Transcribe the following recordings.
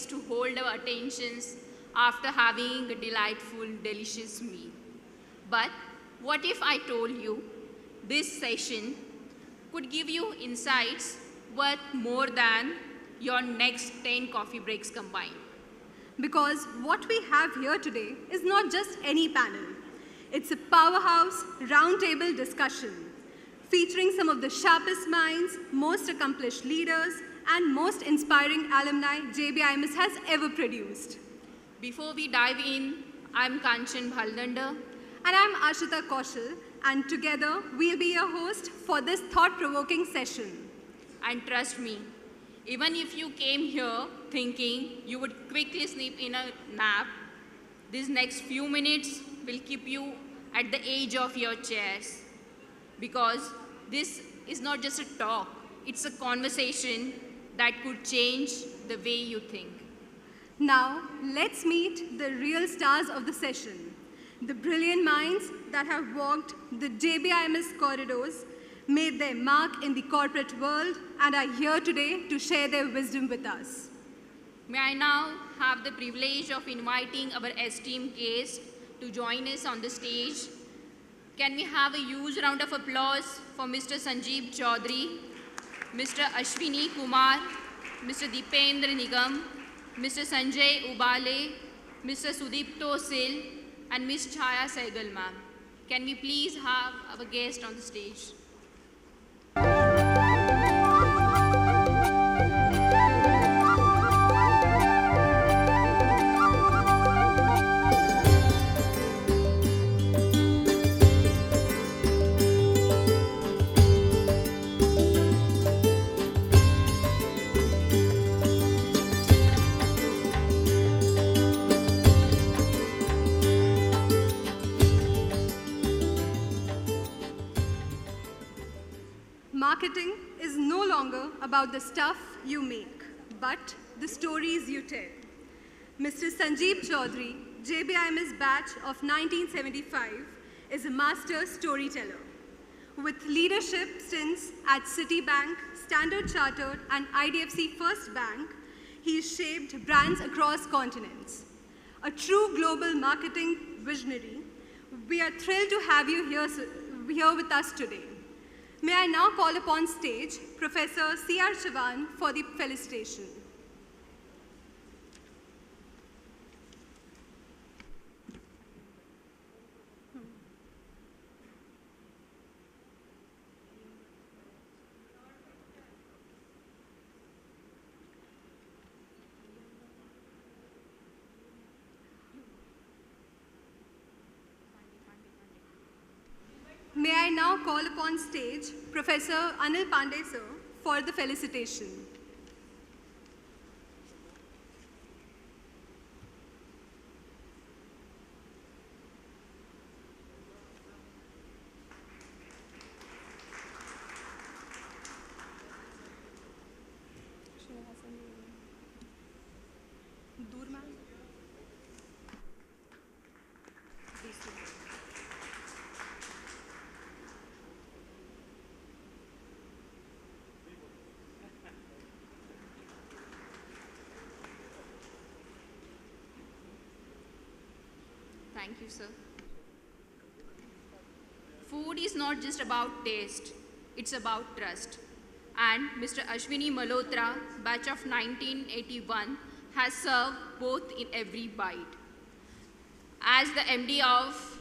to hold our attentions after having a delightful, delicious meal. But what if I told you this session could give you insights worth more than your next 10 coffee breaks combined? Because what we have here today is not just any panel. It's a powerhouse roundtable discussion featuring some of the sharpest minds, most accomplished leaders, and most inspiring alumni JBIMS has ever produced. Before we dive in, I'm Kanchan Bhaldanda. And I'm Ashita Kaushal, and together we'll be your host for this thought-provoking session. And trust me, even if you came here thinking you would quickly sleep in a nap, these next few minutes will keep you at the edge of your chairs. Because this is not just a talk, it's a conversation that could change the way you think. Now, let's meet the real stars of the session, the brilliant minds that have walked the JBIMS corridors, made their mark in the corporate world, and are here today to share their wisdom with us. May I now have the privilege of inviting our esteemed guest to join us on the stage. Can we have a huge round of applause for Mr. Sanjeeb Chaudhuri, Mr. Ashwini Kumar, Mr. Dipendra Nigam, Mr. Sanjay Uhale, Mr. Sudipto and Ms. Chhaya Sehgal, ma'am. Can we please have our guest on the stage? Marketing is no longer about the stuff you make, but the stories you tell. Mr. Sanjeeb Chaudhuri, JBIMS batch of 1975, is a master storyteller. With leadership stints at Citibank, Standard Chartered, and IDFC First Bank, he's shaped brands across continents. A true global marketing visionary, we are thrilled to have you here with us today. May I now call upon stage Professor C.R. Chavan for the felicitation. May I now call upon stage Professor Anil Pandey sir for the felicitation. Thank you, sir. Food is not just about taste, it's about trust. And Mr. Ashwini Malhotra, batch of 1981, has served both in every bite. As the MD of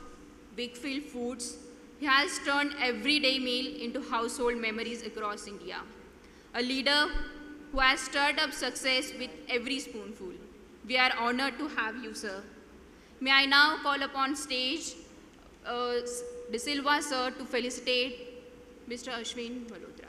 Weikfield Foods, he has turned everyday meal into household memories across India. A leader who has stirred up success with every spoonful. We are honored to have you, sir. May I now call upon stage De Silva, sir, to felicitate Mr. Ashwin Malhotra.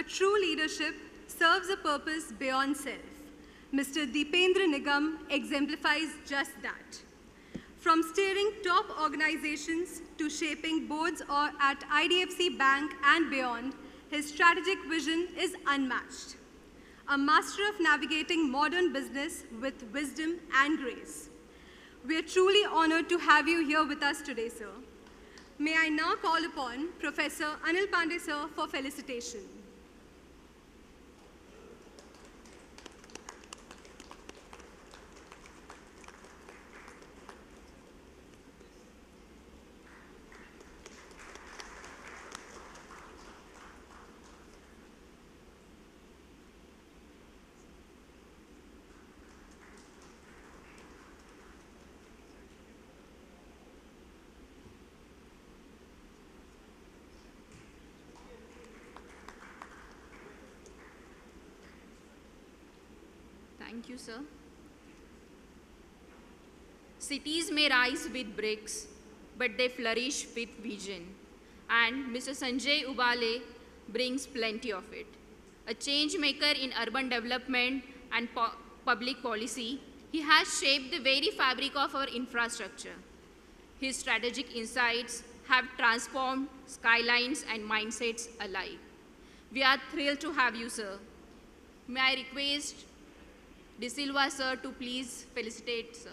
a true leadership serves a purpose beyond self. Mr. Deependra Nigam exemplifies just that. From steering top organizations to shaping boards at IDFC Bank and beyond, his strategic vision is unmatched. A master of navigating modern business with wisdom and grace. We are truly honored to have you here with us today, sir. May I now call upon Professor Anil Pandey, sir, for felicitation. Thank you, sir. Cities may rise with bricks, but they flourish with vision. And Mr. Sanjay Uhale brings plenty of it. A change maker in urban development and public policy, he has shaped the very fabric of our infrastructure. His strategic insights have transformed skylines and mindsets alike. We are thrilled to have you, sir. May I request De Silva, sir, to please felicitate, sir.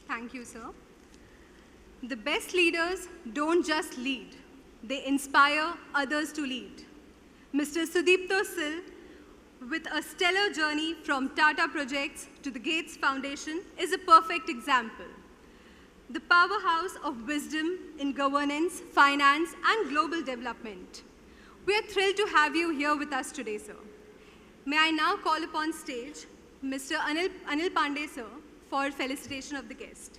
Thank you, sir. The best leaders don't just lead, they inspire others to lead. Mr. Sudipto, with a stellar journey from Tata projects to the Gates Foundation, is a perfect example. The powerhouse of wisdom in governance, finance, and global development. We are thrilled to have you here with us today, sir. May I now call upon stage Mr. Anil Pandey, sir, for felicitation of the guest.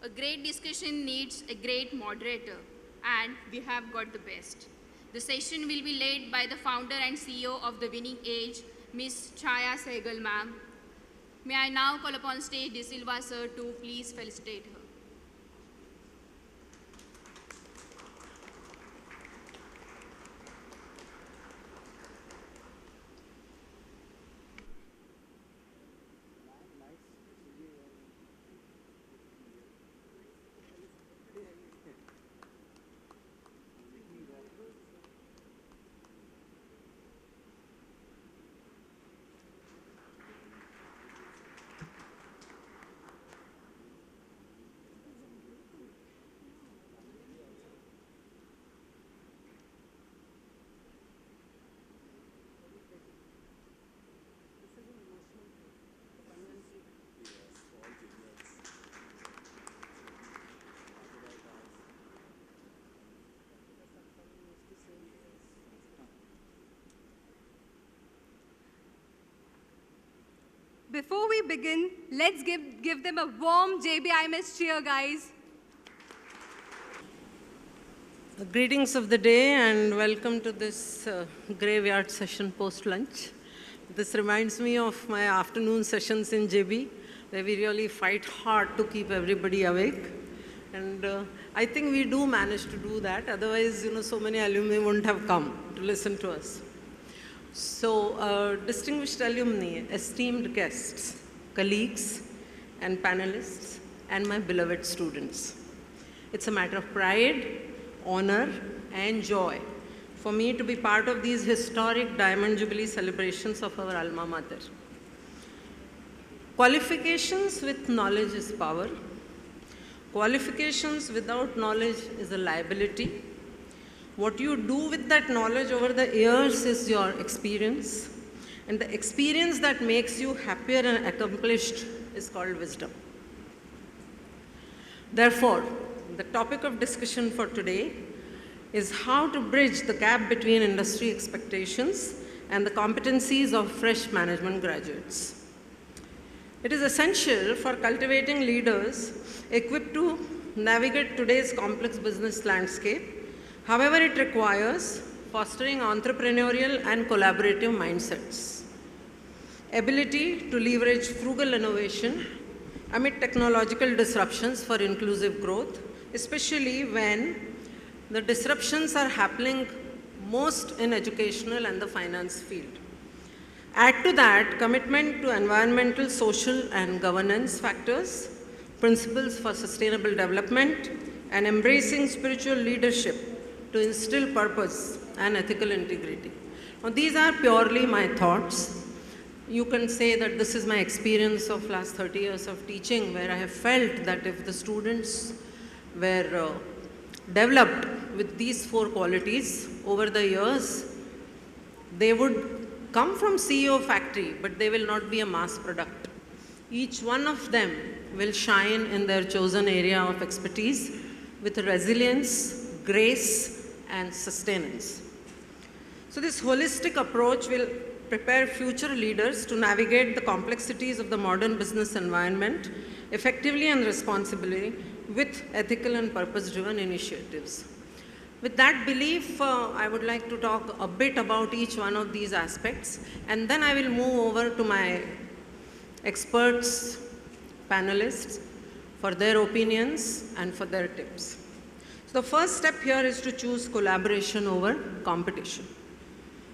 A great discussion needs a great moderator, and we have got the best. The session will be led by the founder and CEO of The Winning Age, Ms. Chhaya Sehgal, ma'am. May I now call upon stage De Silva, sir, to please felicitate her. Before we begin, let's give them a warm JBIMS cheer, guys. Greetings of the day and welcome to this graveyard session post-lunch. This reminds me of my afternoon sessions in JB, where we really fight hard to keep everybody awake. And I think we do manage to do that. Otherwise, so many alumni wouldn't have come to listen to us. So, distinguished alumni, esteemed guests, colleagues, and panelists, and my beloved students. It's a matter of pride, honor, and joy for me to be part of these historic Diamond Jubilee celebrations of our alma mater. Qualifications with knowledge is power. Qualifications without knowledge is a liability. What you do with that knowledge over the years is your experience. And the experience that makes you happier and accomplished is called wisdom. Therefore, the topic of discussion for today is how to bridge the gap between industry expectations and the competencies of fresh management graduates. It is essential for cultivating leaders equipped to navigate today's complex business landscape. However, it requires fostering entrepreneurial and collaborative mindsets, ability to leverage frugal innovation amid technological disruptions for inclusive growth, especially when the disruptions are happening most in educational and the finance field. Add to that commitment to environmental, social, and governance factors, principles for sustainable development, and embracing spiritual leadership to instill purpose and ethical integrity. Now, these are purely my thoughts. You can say that this is my experience of last 30 years of teaching, where I have felt that if the students were developed with these 4 qualities over the years, they would come from CEO factory, but they will not be a mass product. Each one of them will shine in their chosen area of expertise with resilience, grace, and sustenance. So this holistic approach will prepare future leaders to navigate the complexities of the modern business environment effectively and responsibly with ethical and purpose-driven initiatives. With that belief, I would like to talk a bit about each one of these aspects, and then I will move over to my experts, panelists, for their opinions and for their tips. So the first step here is to choose collaboration over competition.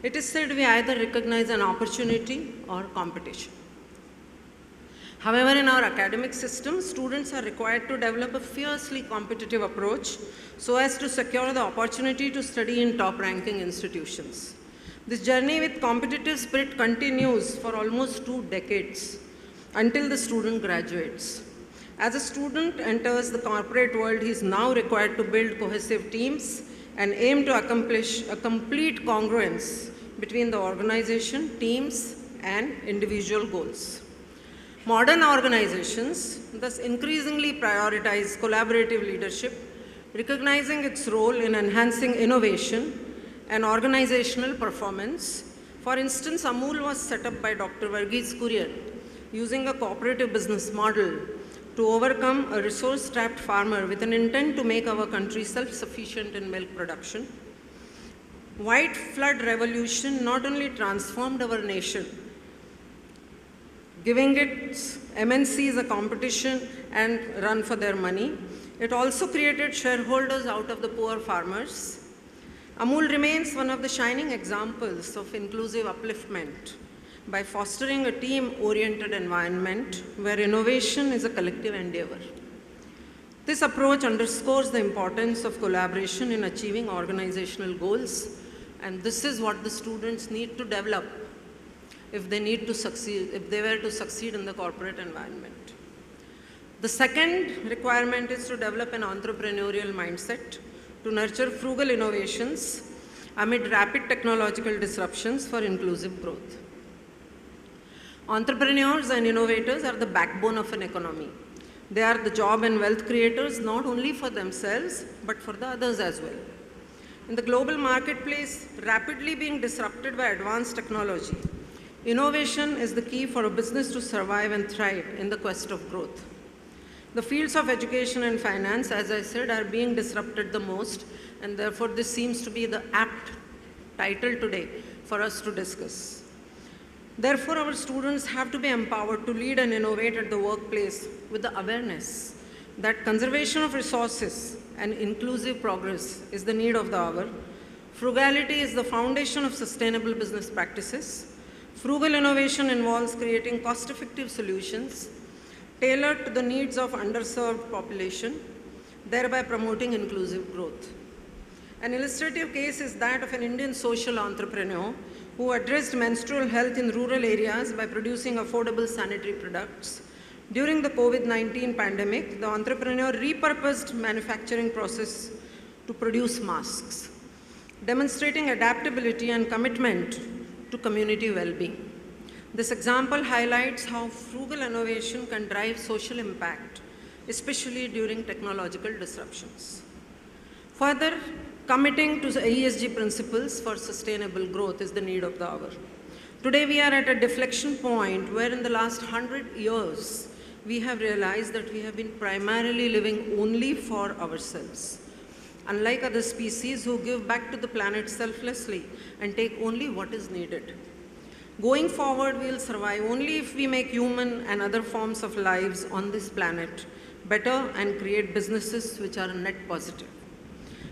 It is said we either recognize an opportunity or competition. However, in our academic system, students are required to develop a fiercely competitive approach so as to secure the opportunity to study in top-ranking institutions. This journey with competitive spirit continues for almost 2 decades until the student graduates. As a student enters the corporate world, he is now required to build cohesive teams and aim to accomplish a complete congruence between the organization, teams, and individual goals. Modern organizations thus increasingly prioritize collaborative leadership, recognizing its role in enhancing innovation and organizational performance. For instance, Amul was set up by Dr. Varghese Kurian using a cooperative business model to overcome a resource-strapped farmer with an intent to make our country self-sufficient in milk production. White flood revolution not only transformed our nation, giving its MNCs a competition and run for their money, it also created shareholders out of the poor farmers. Amul remains one of the shining examples of inclusive upliftment by fostering a team-oriented environment where innovation is a collective endeavor. This approach underscores the importance of collaboration in achieving organizational goals, and this is what the students need to develop if they need to succeed, if they were to succeed in the corporate environment. The second requirement is to develop an entrepreneurial mindset to nurture frugal innovations amid rapid technological disruptions for inclusive growth. Entrepreneurs and innovators are the backbone of an economy. They are the job and wealth creators not only for themselves, but for the others as well. In the global marketplace, rapidly being disrupted by advanced technology, Innovation is the key for a business to survive and thrive in the quest of growth. The fields of education and finance, as I said, are being disrupted the most, and therefore this seems to be the apt title today for us to discuss. Therefore, our students have to be empowered to lead and innovate at the workplace with the awareness that conservation of resources and inclusive progress is the need of the hour. Frugality is the foundation of sustainable business practices. Frugal innovation involves creating cost-effective solutions tailored to the needs of underserved population, thereby promoting inclusive growth. An illustrative case is that of an Indian social entrepreneur who addressed menstrual health in rural areas by producing affordable sanitary products. During the COVID-19 pandemic, the entrepreneur repurposed manufacturing process to produce masks, demonstrating adaptability and commitment to community well-being. This example highlights how frugal innovation can drive social impact, especially during technological disruptions. Further, committing to the ESG principles for sustainable growth is the need of the hour. Today we are at a deflection point where in the last 100 years, we have realized that we have been primarily living only for ourselves. Unlike other species who give back to the planet selflessly and take only what is needed. Going forward, we will survive only if we make human and other forms of lives on this planet better and create businesses which are net positive.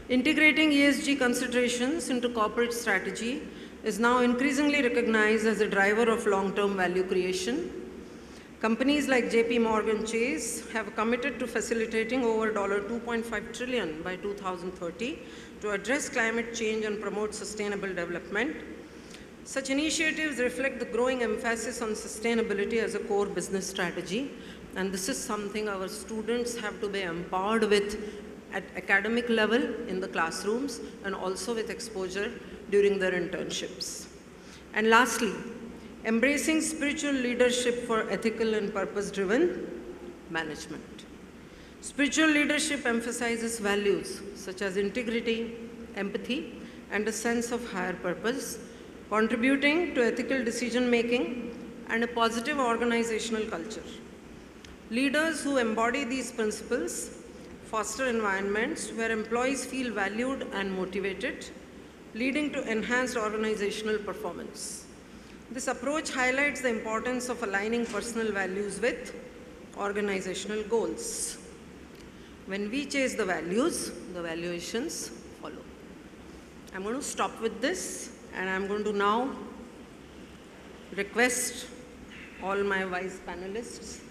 Integrating ESG considerations into corporate strategy is now increasingly recognized as a driver of long-term value creation. Companies like JP Chase have committed to facilitating over $2.5 trillion by 2030 to address climate change and promote sustainable development. Such initiatives reflect the growing emphasis on sustainability as a core business strategy, and this is something our students have to be empowered with at academic level in the classrooms and also with exposure during their internships. And lastly, embracing spiritual leadership for ethical and purpose-driven management. Spiritual leadership emphasizes values such as integrity, empathy, and a sense of higher purpose, contributing to ethical decision-making and a positive organizational culture. Leaders who embody these principles foster environments where employees feel valued and motivated, leading to enhanced organizational performance. This approach highlights the importance of aligning personal values with organizational goals. When we chase the values, the valuations follow. I'm going to stop with this, and I'm going to now request all my wise panelists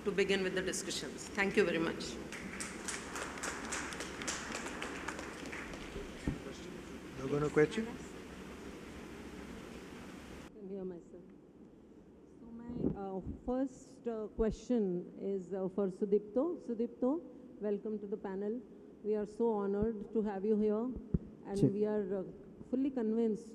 to begin with the discussions. Thank you very much. You're going to question? I can hear myself. So my first question is for Sudipto. Sudipto, welcome to the panel. We are so honored to have you here, and we are fully convinced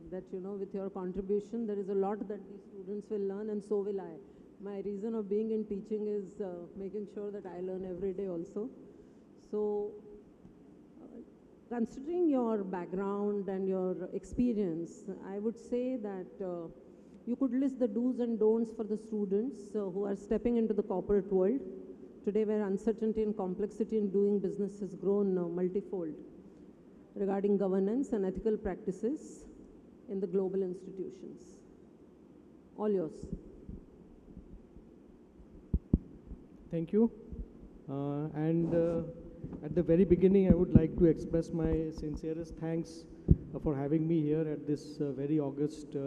that, with your contribution, there is a lot that these students will learn, and so will I. My reason of being in teaching is making sure that I learn every day also. So, considering your background and your experience, I would say that you could list the do's and don'ts for the students who are stepping into the corporate world today, where uncertainty and complexity in doing business has grown multifold, regarding governance and ethical practices in the global institutions. All yours. Thank you. At the very beginning, I would like to express my sincerest thanks for having me here at this very august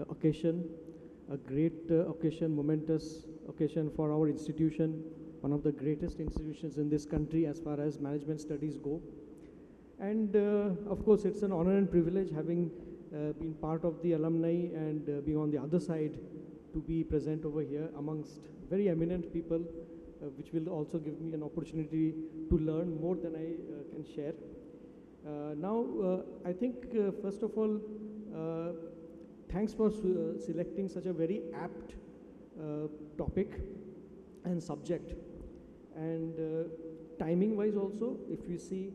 occasion, a great occasion, momentous occasion for our institution, one of the greatest institutions in this country as far as management studies go. And of course, it's an honor and privilege having been part of the alumni and being on the other side to be present over here amongst very eminent people, which will also give me an opportunity to learn more than I can share. Now, I think, first of all, thanks for selecting such a very apt topic and subject. And timing-wise also, if we see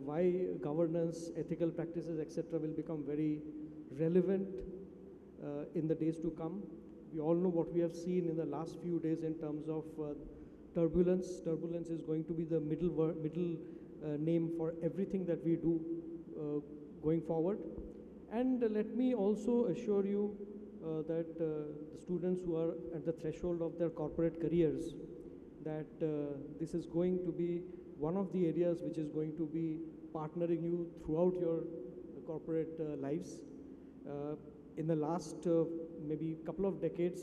why governance, ethical practices, etc., will become very relevant in the days to come. We all know what we have seen in the last few days in terms of turbulence. Turbulence is going to be the middle name for everything that we do going forward. And let me also assure you that the students who are at the threshold of their corporate careers, that this is going to be one of the areas which is going to be partnering you throughout your corporate lives. In the last maybe couple of decades,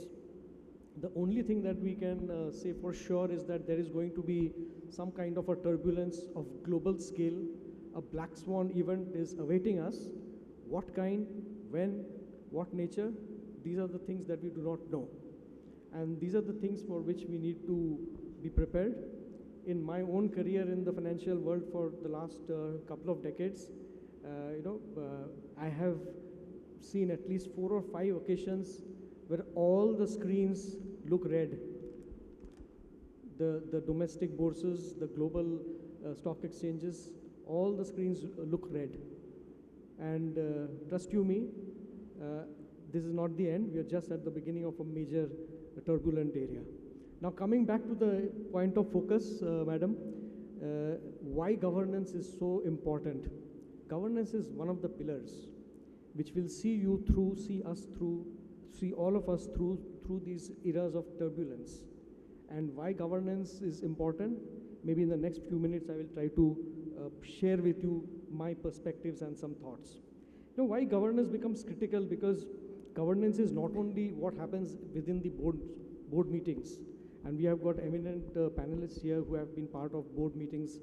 the only thing that we can say for sure is that there is going to be some kind of a turbulence of global scale. A black swan event is awaiting us. What kind, when, what nature, these are the things that we do not know. And these are the things for which we need to be prepared. In my own career in the financial world for the last couple of decades, I have seen at least 4 or 5 occasions where all the screens look red. The domestic bourses, the global stock exchanges, all the screens look red. And trust you me, this is not the end. We are just at the beginning of a major turbulent area. Now coming back to the point of focus, madam, why governance is so important. Governance is one of the pillars which will see you through, see us through, see all of us through these eras of turbulence. And why governance is important, maybe in the next few minutes I will try to share with you my perspectives and some thoughts. Why governance becomes critical? Because governance is not only what happens within the board meetings, and we have got eminent panelists here who have been part of board meetings.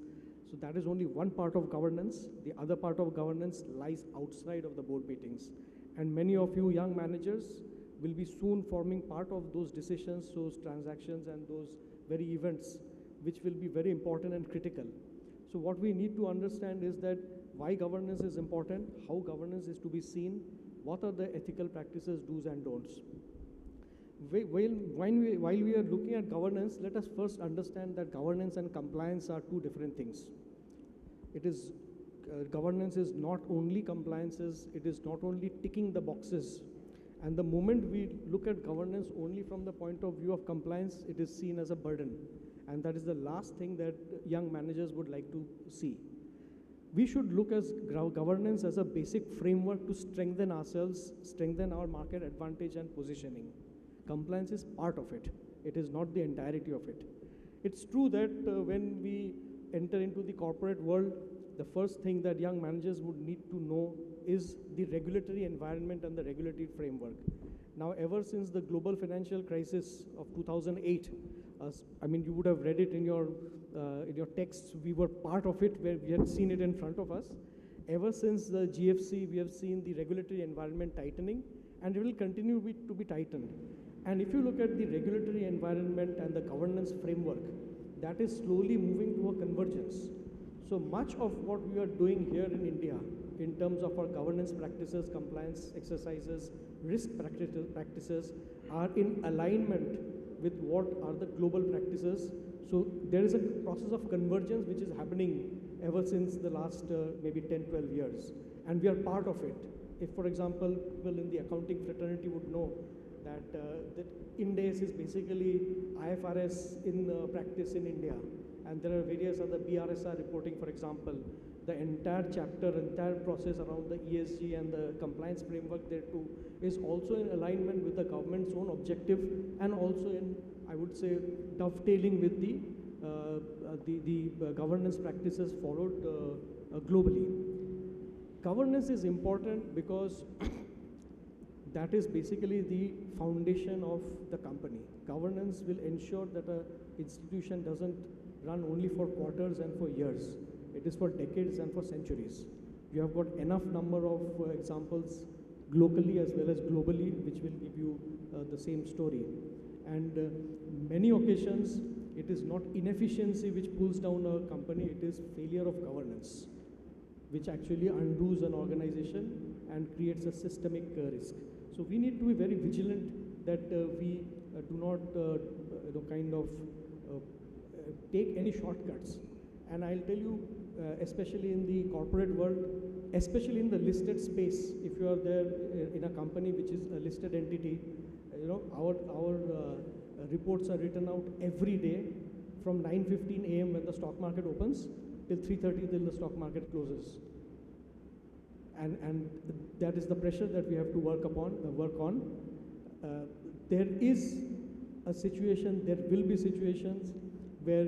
So that is only one part of governance. The other part of governance lies outside of the board meetings. And many of you young managers will be soon forming part of those decisions, those transactions, and those very events, which will be very important and critical. So what we need to understand is that why governance is important, how governance is to be seen, what are the ethical practices, do's and don'ts. While we are looking at governance, let us first understand that governance and compliance are two different things. It is, governance is not only compliances, it is not only ticking the boxes. And the moment we look at governance only from the point of view of compliance, it is seen as a burden. And that is the last thing that young managers would like to see. We should look at governance as a basic framework to strengthen ourselves, strengthen our market advantage and positioning. Compliance is part of it. It is not the entirety of it. It's true that when we enter into the corporate world, the first thing that young managers would need to know is the regulatory environment and the regulatory framework. Now, ever since the global financial crisis of 2008, I mean, you would have read it in your texts. We were part of it, where we had seen it in front of us. Ever since the GFC, we have seen the regulatory environment tightening, and it will continue to be tightened. And if you look at the regulatory environment and the governance framework, that is slowly moving to a convergence. So much of what we are doing here in India, in terms of our governance practices, compliance exercises, risk practices, are in alignment with what are the global practices. So there is a process of convergence which is happening ever since the last maybe 10, 12 years. And we are part of it. If, for example, people in the accounting fraternity would know that Ind AS is basically IFRS in practice in India. And there are various other BRSR reporting, for example. The entire chapter, entire process around the ESG and the compliance framework there too is also in alignment with the government's own objective, and also in, I would say, dovetailing with the governance practices followed globally. Governance is important because that is basically the foundation of the company. Governance will ensure that an institution doesn't run only for quarters and for years. It is for decades and for centuries. You have got enough number of examples locally as well as globally, which will give you the same story. And many occasions, it is not inefficiency which pulls down a company, it is failure of governance, which actually undoes an organization and creates a systemic risk. So we need to be very vigilant that we do not take any shortcuts. And I'll tell you, especially in the corporate world, especially in the listed space, if you are there in a company which is a listed entity, our reports are written out every day from 9:15 a.m. when the stock market opens till 3:30 till the stock market closes. And that is the pressure that we have to work on. There is a situation, there will be situations where,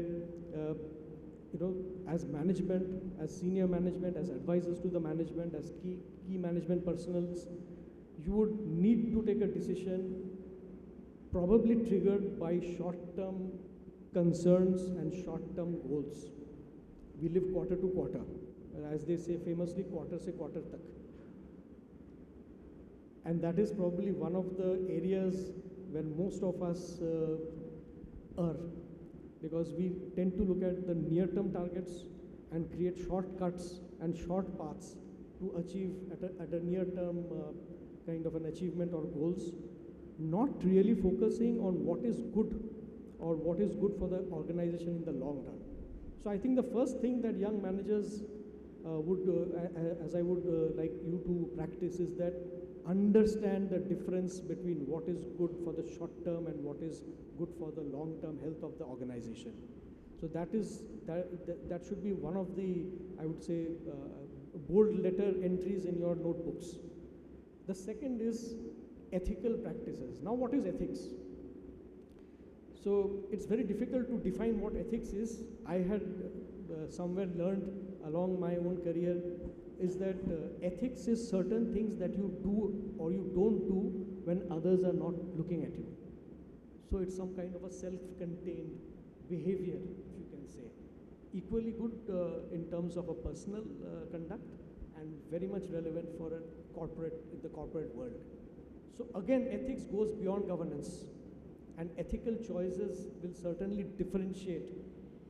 as management, as senior management, as advisors to the management, as key management personals, you would need to take a decision probably triggered by short-term concerns and short-term goals. We live quarter to quarter. As they say famously, quarter se quarter tak. And that is probably one of the areas where most of us err, because we tend to look at the near-term targets and create shortcuts and short paths to achieve at a near-term kind of an achievement or goals, not really focusing on what is good or what is good for the organization in the long run. So I think the first thing that young managers as I would like you to practice is that understand the difference between what is good for the short term and what is good for the long term health of the organization. So that should be one of the, I would say, bold letter entries in your notebooks. The second is ethical practices. Now, what is ethics? So it's very difficult to define what ethics is. I had somewhere learned along my own career is that ethics is certain things that you do or you don't do when others are not looking at you. So it's some kind of a self-contained behavior, if you can say. Equally good in terms of a personal conduct and very much relevant for the corporate world. So again, ethics goes beyond governance, and ethical choices will certainly differentiate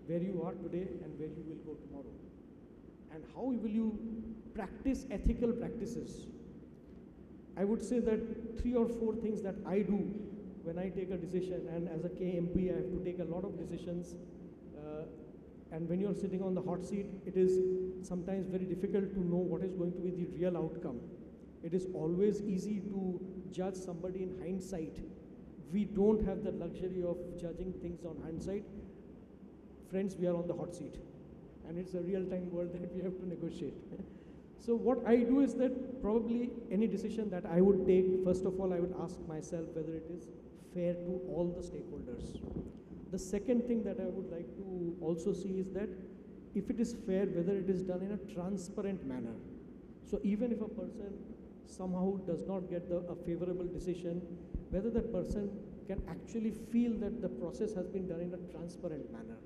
where you are today and where you will go tomorrow. And how will you practice ethical practices? I would say that 3 or 4 things that I do when I take a decision, and as a KMP I have to take a lot of decisions, and when you're sitting on the hot seat, it is sometimes very difficult to know what is going to be the real outcome. It is always easy to judge somebody in hindsight. We don't have the luxury of judging things on hindsight. Friends, we are on the hot seat, and it's a real-time world that we have to negotiate. So what I do is that probably any decision that I would take, first of all, I would ask myself whether it is fair to all the stakeholders. The second thing that I would like to also see is that if it is fair, whether it is done in a transparent manner. So even if a person somehow does not get a favorable decision, whether that person can actually feel that the process has been done in a transparent manner.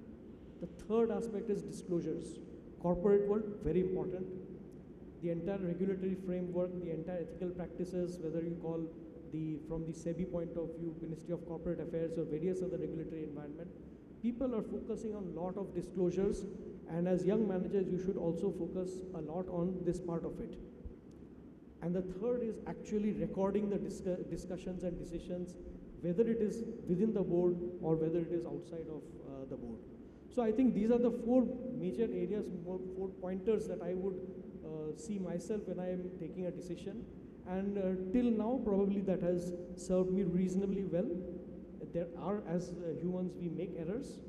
The third aspect is disclosures. Corporate world, very important. The entire regulatory framework, the entire ethical practices, whether you call from the SEBI point of view, Ministry of Corporate Affairs or various other regulatory environment, people are focusing on a lot of disclosures, and as young managers, you should also focus a lot on this part of it. And the third is actually recording the discussions and decisions, whether it is within the board or whether it is outside of the board. So I think these are the 4 major areas, 4 pointers that I would see myself when I am taking a decision. And till now, probably that has served me reasonably well. There are, as humans, we make errors,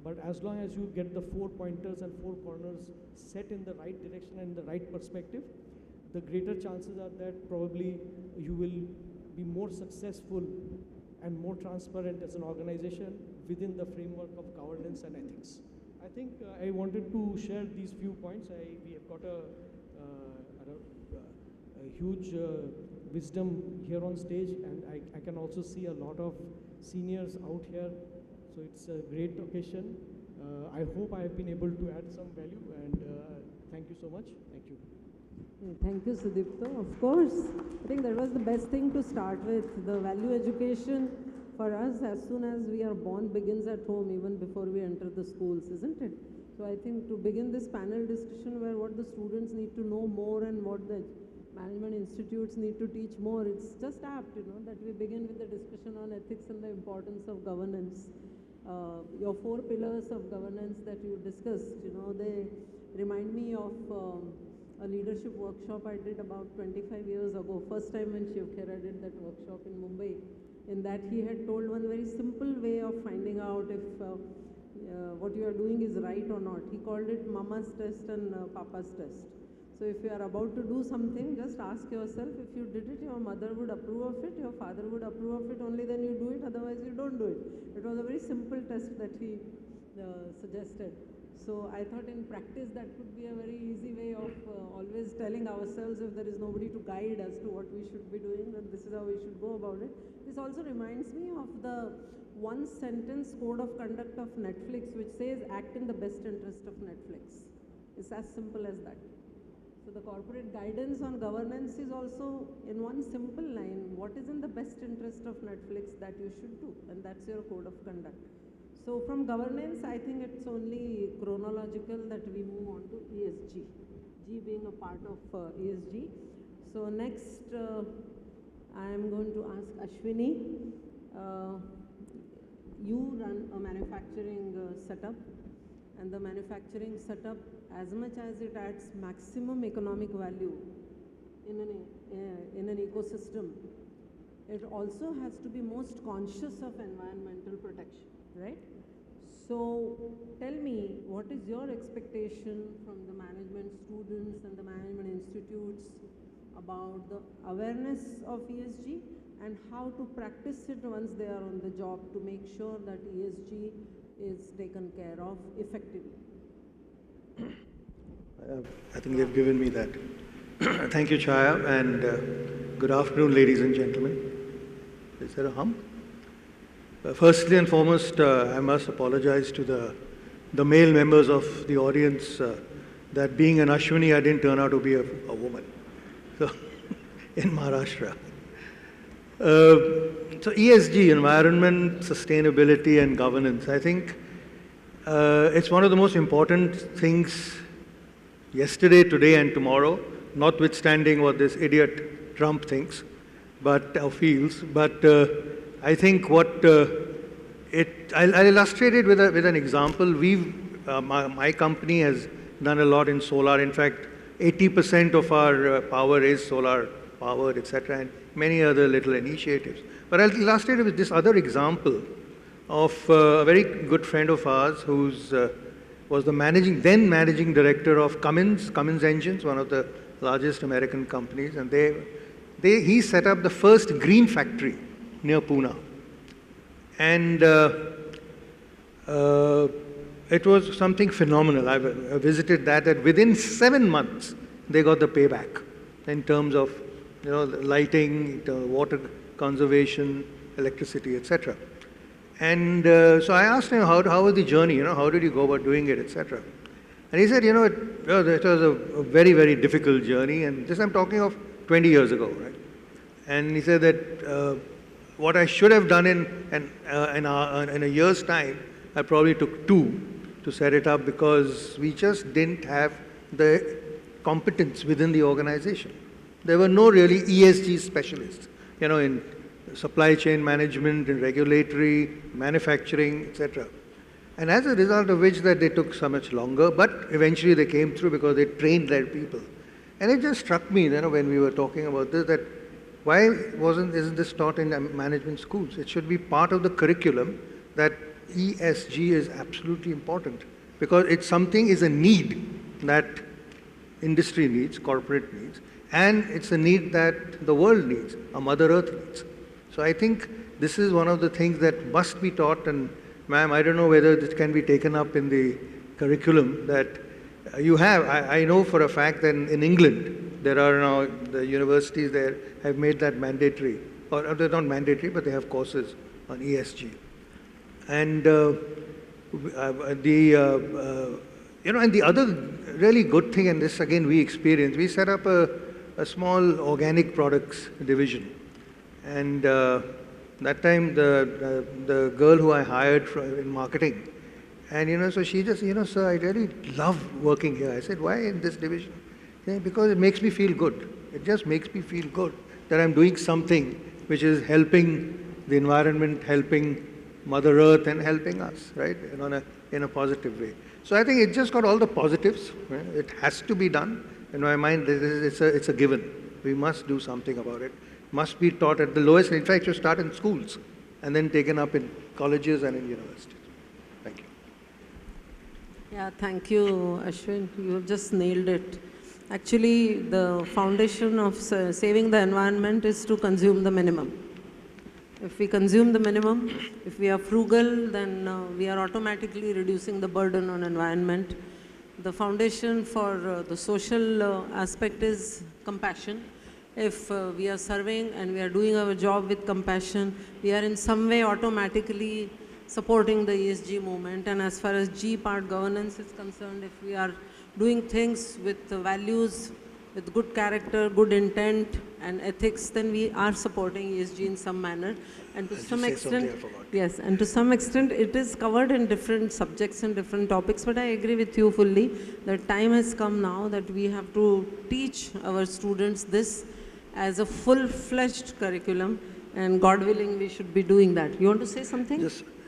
but as long as you get the 4 pointers and 4 corners set in the right direction and the right perspective, the greater chances are that probably you will be more successful and more transparent as an organization within the framework of governance and ethics. I think I wanted to share these few points. We have got a huge wisdom here on stage, and I can also see a lot of seniors out here. So it's a great occasion. I hope I have been able to add some value, and thank you so much. Thank you. Thank you, Sudipto. Of course, I think that was the best thing to start with. The value education for us, as soon as we are born, begins at home, even before we enter the schools, isn't it? So I think to begin this panel discussion where what the students need to know more and what the management institutes need to teach more, it's just apt, that we begin with the discussion on ethics and the importance of governance. Your 4 pillars of governance that you discussed, they remind me of a leadership workshop I did about 25 years ago, first time when Shiv Khera did that workshop in Mumbai. In that he had told one very simple way of finding out if what you are doing is right or not. He called it mama's test and papa's test. So if you are about to do something, just ask yourself, if you did it, your mother would approve of it, your father would approve of it, only then you do it, otherwise you don't do it. It was a very simple test that he suggested. So I thought in practice that could be a very easy way of always telling ourselves, if there is nobody to guide us to what we should be doing, then this is how we should go about it. This also reminds me of the one sentence code of conduct of Netflix, which says act in the best interest of Netflix. It's as simple as that. So the corporate guidance on governance is also in one simple line, what is in the best interest of Netflix that you should do, and that's your code of conduct. So from governance, I think it's only chronological that we move on to ESG, G being a part of ESG. So next, I am going to ask Ashwini. You run a manufacturing setup, and the manufacturing setup, as much as it adds maximum economic value in an ecosystem, it also has to be most conscious of environmental protection, right? So tell me, what is your expectation from the management students and the management institutes about the awareness of ESG and how to practice it once they are on the job to make sure that ESG is taken care of effectively? I think they've given me that. Thank you, Chhaya, and good afternoon, ladies and gentlemen. Is there a hum? Firstly and foremost, I must apologize to the male members of the audience that being an Ashwini, I didn't turn out to be a woman. So, in Maharashtra. So ESG, environment, sustainability and governance, I think it's one of the most important things yesterday, today and tomorrow, notwithstanding what this idiot Trump thinks or feels. But I think what I'll illustrate it with an example. My company has done a lot in solar. In fact, 80% of our power is solar powered, etc., and many other little initiatives. But I'll illustrate it with this other example of a very good friend of ours who's was the then managing director of Cummins Engines, one of the largest American companies, and he set up the first green factory near Pune. And it was something phenomenal. I visited that within 7 months, they got the payback in terms of lighting, water conservation, electricity, etc. And so I asked him, how was the journey, how did you go about doing it, etc. And he said, it was a very, very difficult journey, and this I'm talking of 20 years ago, right? And he said that what I should have done in a year's time, I probably took 2 to set it up because we just didn't have the competence within the organization. There were no really ESG specialists, in supply chain management, in regulatory, manufacturing, etc. And as a result of which that they took so much longer, but eventually they came through because they trained their people. And it just struck me, when we were talking about this, that why isn't this taught in management schools? It should be part of the curriculum that ESG is absolutely important because it's a need that industry needs, corporate needs, and it's a need that the world needs, our Mother Earth needs. So I think this is one of the things that must be taught, and ma'am, I don't know whether this can be taken up in the curriculum that you have. I know for a fact that in England, there are now, the universities there have made that mandatory, or they're not mandatory, but they have courses on ESG. And and the other really good thing, and this again we experienced, we set up a small organic products division. And that time the girl who I hired in marketing, and so she just, sir, I really love working here. I said, why in this division? Because it makes me feel good. It just makes me feel good that I'm doing something which is helping the environment, helping Mother Earth, and helping us, right, in a positive way. So I think it just got all the positives. Right? It has to be done. In my mind, it's a given. We must do something about it. Must be taught at the lowest. In fact, you start in schools and then taken up in colleges and in universities. Thank you. Yeah, thank you, Ashwin. You have just nailed it. Actually, the foundation of saving the environment is to consume the minimum. If we consume the minimum, if we are frugal, then we are automatically reducing the burden on environment. The foundation for the social aspect is compassion. If we are serving and we are doing our job with compassion, we are in some way automatically supporting the ESG movement. And as far as G part governance is concerned, if we are doing things with values, with good character, good intent and ethics, then we are supporting ESG in some manner. And to some extent, yes, and to some extent it is covered in different subjects and different topics, but I agree with you fully that time has come now that we have to teach our students this as a full-fledged curriculum, and God willing we should be doing that. You want to say something?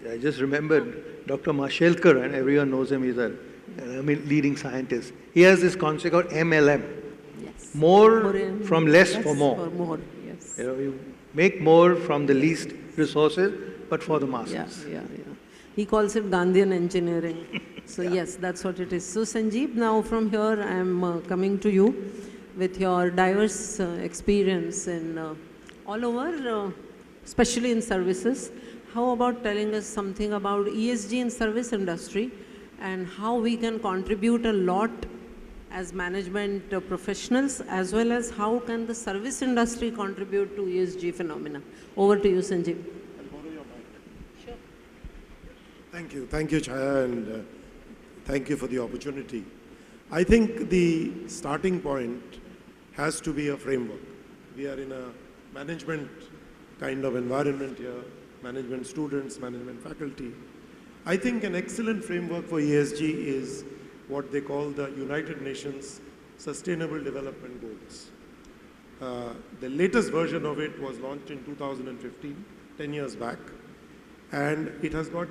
I just remembered Dr. Mashelkar, and everyone knows him, he's a leading scientist. He has this concept called MLM. Yes. More from less for more. For more, yes. You make more from the least resources, but for the masses. Yeah. He calls it Gandhian engineering. So yes, that's what it is. So Sanjeeb, now from here I am coming to you with your diverse experience in all over, especially in services. How about telling us something about ESG in service industry and how we can contribute a lot as management professionals, as well as how can the service industry contribute to ESG phenomena? Over to you, Sanjeeb. I'll borrow your mic. Sure. Thank you, Chhaya, and thank you for the opportunity. I think the starting point has to be a framework. We are in a management kind of environment here, management students, management faculty. I think an excellent framework for ESG is what they call the United Nations Sustainable Development Goals. The latest version of it was launched in 2015, 10 years back, and it has got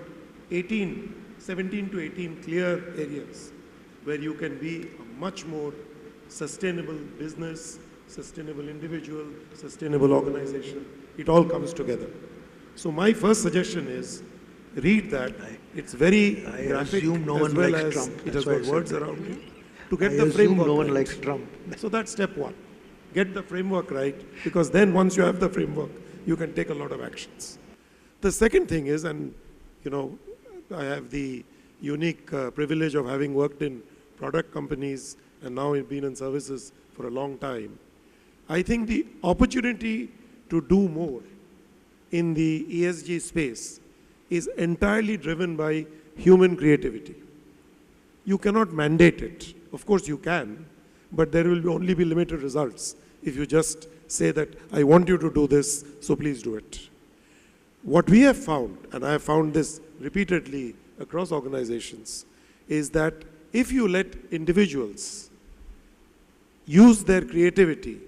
17 to 18 clear areas where you can be a much more sustainable business, sustainable individual, sustainable organization. It all comes together. So my first suggestion is read that. It's very graphic, no as one well likes as Trump. it has got words around it. To get I the framework no one right. likes Trump. So that's step one. Get the framework right, because then once you have the framework, you can take a lot of actions. The second thing is, and I have the unique privilege of having worked in product companies and now been in services for a long time. I think the opportunity to do more in the ESG space is entirely driven by human creativity. You cannot mandate it. Of course you can, but there will only be limited results if you just say that I want you to do this, so please do it. What we have found, and I have found this repeatedly across organizations, is that if you let individuals use their creativity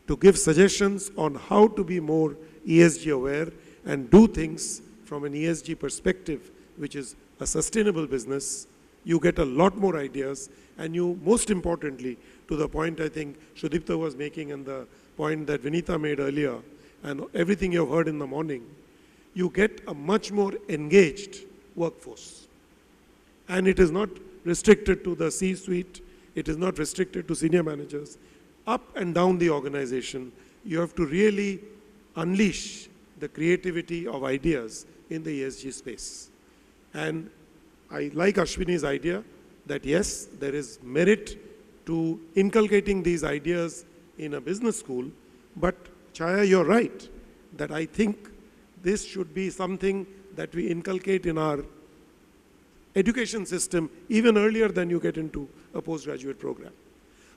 to give suggestions on how to be more ESG aware and do things from an ESG perspective, which is a sustainable business, you get a lot more ideas, and you, most importantly, to the point I think Sudipto was making and the point that Vinita made earlier, and everything you've heard in the morning, you get a much more engaged workforce. And it is not restricted to the C-suite, it is not restricted to senior managers. Up and down the organization, you have to really unleash the creativity of ideas in the ESG space. And I like Ashwini's idea that yes, there is merit to inculcating these ideas in a business school, but Chhaya, you're right, that I think this should be something that we inculcate in our education system even earlier than you get into a postgraduate program.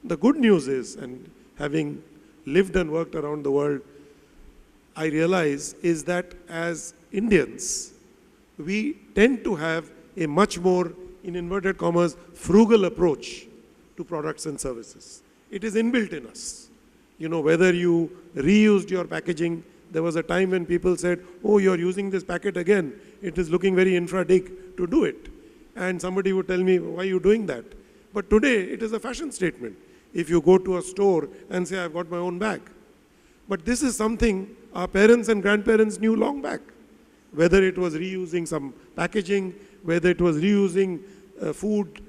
The good news is, and having lived and worked around the world, I realize is that as Indians, we tend to have a much more, in inverted commas, frugal approach to products and services. It is inbuilt in us. Whether you reused your packaging, there was a time when people said, oh, you're using this packet again. It is looking very infra-dig to do it. And somebody would tell me, why are you doing that? But today, it is a fashion statement. if you go to a store and say, I've got my own bag. But this is something our parents and grandparents knew long back. Whether it was reusing some packaging, whether it was reusing food,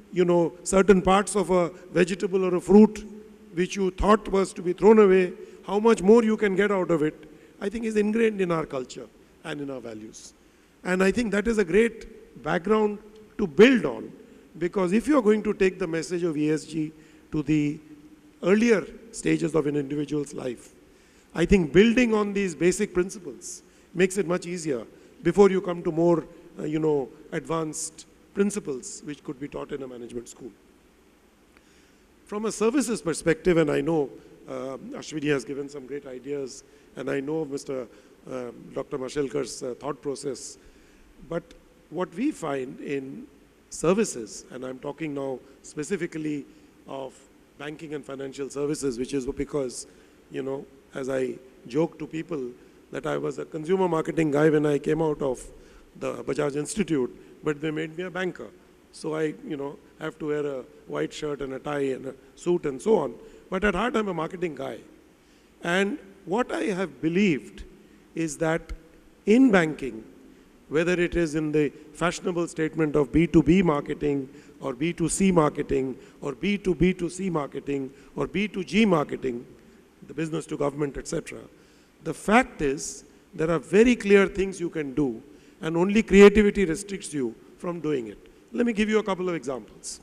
certain parts of a vegetable or a fruit which you thought was to be thrown away, how much more you can get out of it, I think is ingrained in our culture and in our values. And I think that is a great background to build on, because if you're going to take the message of ESG to the earlier stages of an individual's life, I think building on these basic principles makes it much easier before you come to more, advanced principles which could be taught in a management school. From a services perspective, and I know Ashwini has given some great ideas, and I know Mr. Dr. Mashelkar's thought process, but what we find in services, and I'm talking now specifically of banking and financial services, which is because, as I joke to people, that I was a consumer marketing guy when I came out of the Bajaj Institute, but they made me a banker. So I, have to wear a white shirt and a tie and a suit and so on. But at heart, I'm a marketing guy. And what I have believed is that in banking, whether it is in the fashionable statement of B2B marketing or B2C marketing or B2B2C marketing or B2G marketing, the business to government, etc., the fact is there are very clear things you can do, and only creativity restricts you from doing it. Let me give you a couple of examples.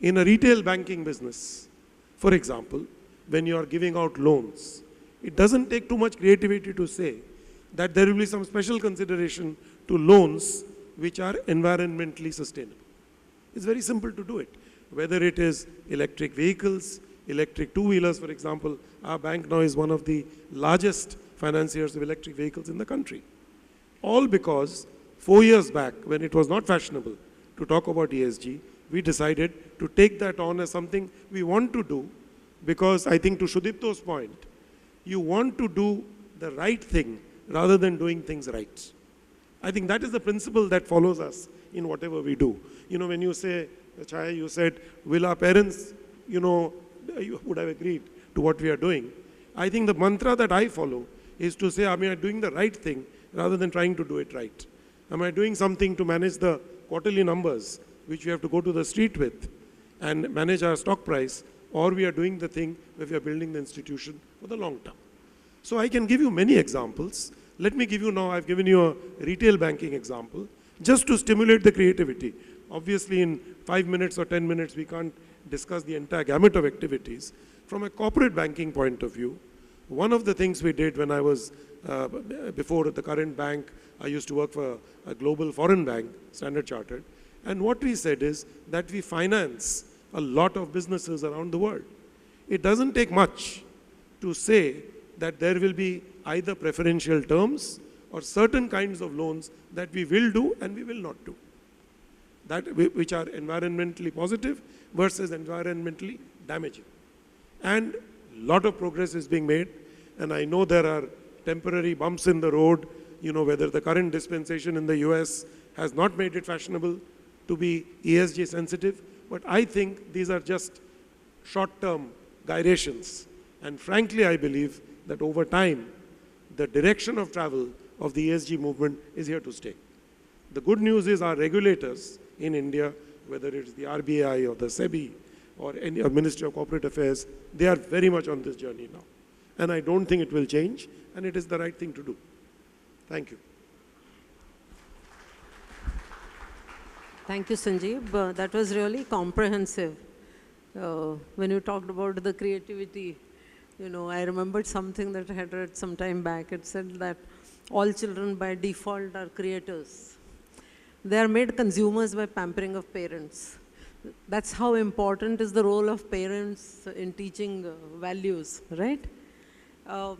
In a retail banking business, for example, when you are giving out loans, it doesn't take too much creativity to say that there will be some special consideration to loans which are environmentally sustainable. It's very simple to do it. Whether it is electric vehicles, electric two-wheelers, for example, our bank now is one of the largest financiers of electric vehicles in the country. All because 4 years back, when it was not fashionable to talk about ESG, we decided to take that on as something we want to do, because I think to Sudipto's point, you want to do the right thing rather than doing things right. I think that is the principle that follows us in whatever we do. When you say, Chhaya, you said, will our parents, you would have agreed to what we are doing. I think the mantra that I follow is to say, am I doing the right thing rather than trying to do it right? Am I doing something to manage the quarterly numbers, which we have to go to the street with and manage our stock price, or we are doing the thing where we are building the institution for the long term? So I can give you many examples. Let me give you now, I've given you a retail banking example, just to stimulate the creativity. Obviously, in 5 minutes or 10 minutes, we can't discuss the entire gamut of activities. From a corporate banking point of view, one of the things we did when I was, before the current bank, I used to work for a global foreign bank, Standard Chartered, and what we said is that we finance a lot of businesses around the world. It doesn't take much to say that there will be either preferential terms or certain kinds of loans that we will do and we will not do, which are environmentally positive versus environmentally damaging. And a lot of progress is being made, and I know there are temporary bumps in the road, whether the current dispensation in the US has not made it fashionable to be ESG sensitive, but I think these are just short-term gyrations. And frankly, I believe that over time, the direction of travel of the ESG movement is here to stay. The good news is our regulators in India, whether it's the RBI or the SEBI or any Ministry of Corporate Affairs, they are very much on this journey now. And I don't think it will change, and it is the right thing to do. Thank you. Thank you, Sanjeeb. That was really comprehensive. When you talked about the creativity, I remembered something that I had read some time back. It said that all children by default are creators. They are made consumers by pampering of parents. That's how important is the role of parents in teaching values, right? From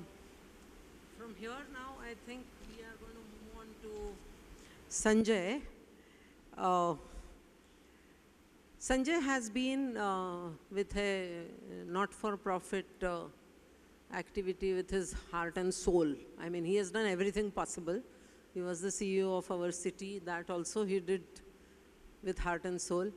here now, I think we are going to move on to Sanjay. Sanjay has been with a not-for-profit activity with his heart and soul. I mean, he has done everything possible. He was the CEO of our city. That also he did with heart and soul.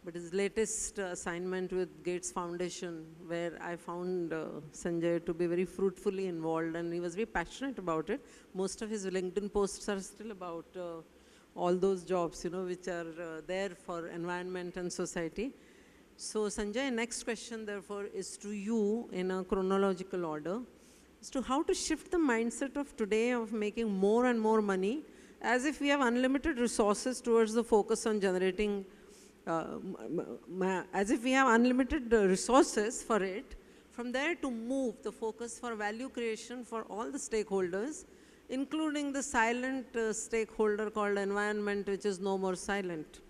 but his latest assignment with Gates Foundation, where I found Sanjay to be very fruitfully involved, and he was very passionate about it. Most of his LinkedIn posts are still about all those jobs, which are there for environment and society. So Sanjay, next question therefore is to you in a chronological order, as to how to shift the mindset of today of making more and more money as if we have unlimited resources towards the focus on generating, as if we have unlimited resources for it, from there to move the focus for value creation for all the stakeholders, including the silent stakeholder called environment, which is no more silent.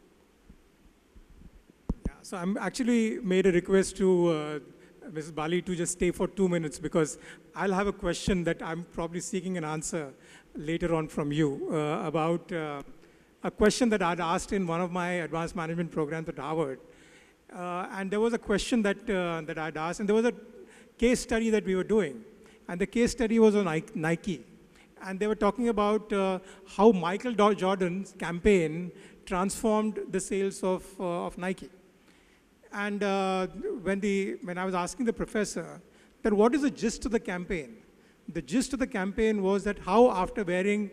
Yeah, so I'm actually made a request to Mrs. Bali to just stay for 2 minutes, because I'll have a question that I'm probably seeking an answer later on from you about a question that I'd asked in one of my advanced management programs at Harvard. And there was a question that I'd asked, and there was a case study that we were doing. And the case study was on Nike. And they were talking about how Michael Jordan's campaign transformed the sales of Nike. And when I was asking the professor that what is the gist of the campaign, the gist of the campaign was that how after wearing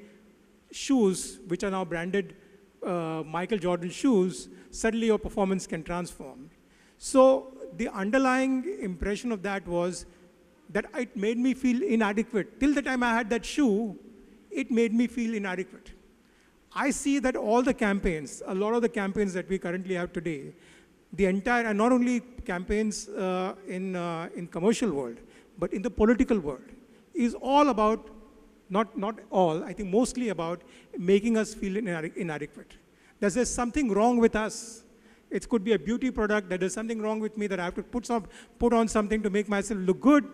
shoes, which are now branded Michael Jordan shoes, suddenly your performance can transform. So the underlying impression of that was that it made me feel inadequate. Till the time I had that shoe, it made me feel inadequate. I see that all the campaigns, a lot of the campaigns that we currently have today, the entire, and not only campaigns in commercial world, but in the political world, is all about, not all, I think mostly about making us feel inadequate. There's something wrong with us. It could be a beauty product, that there's something wrong with me, that I have to put on something to make myself look good,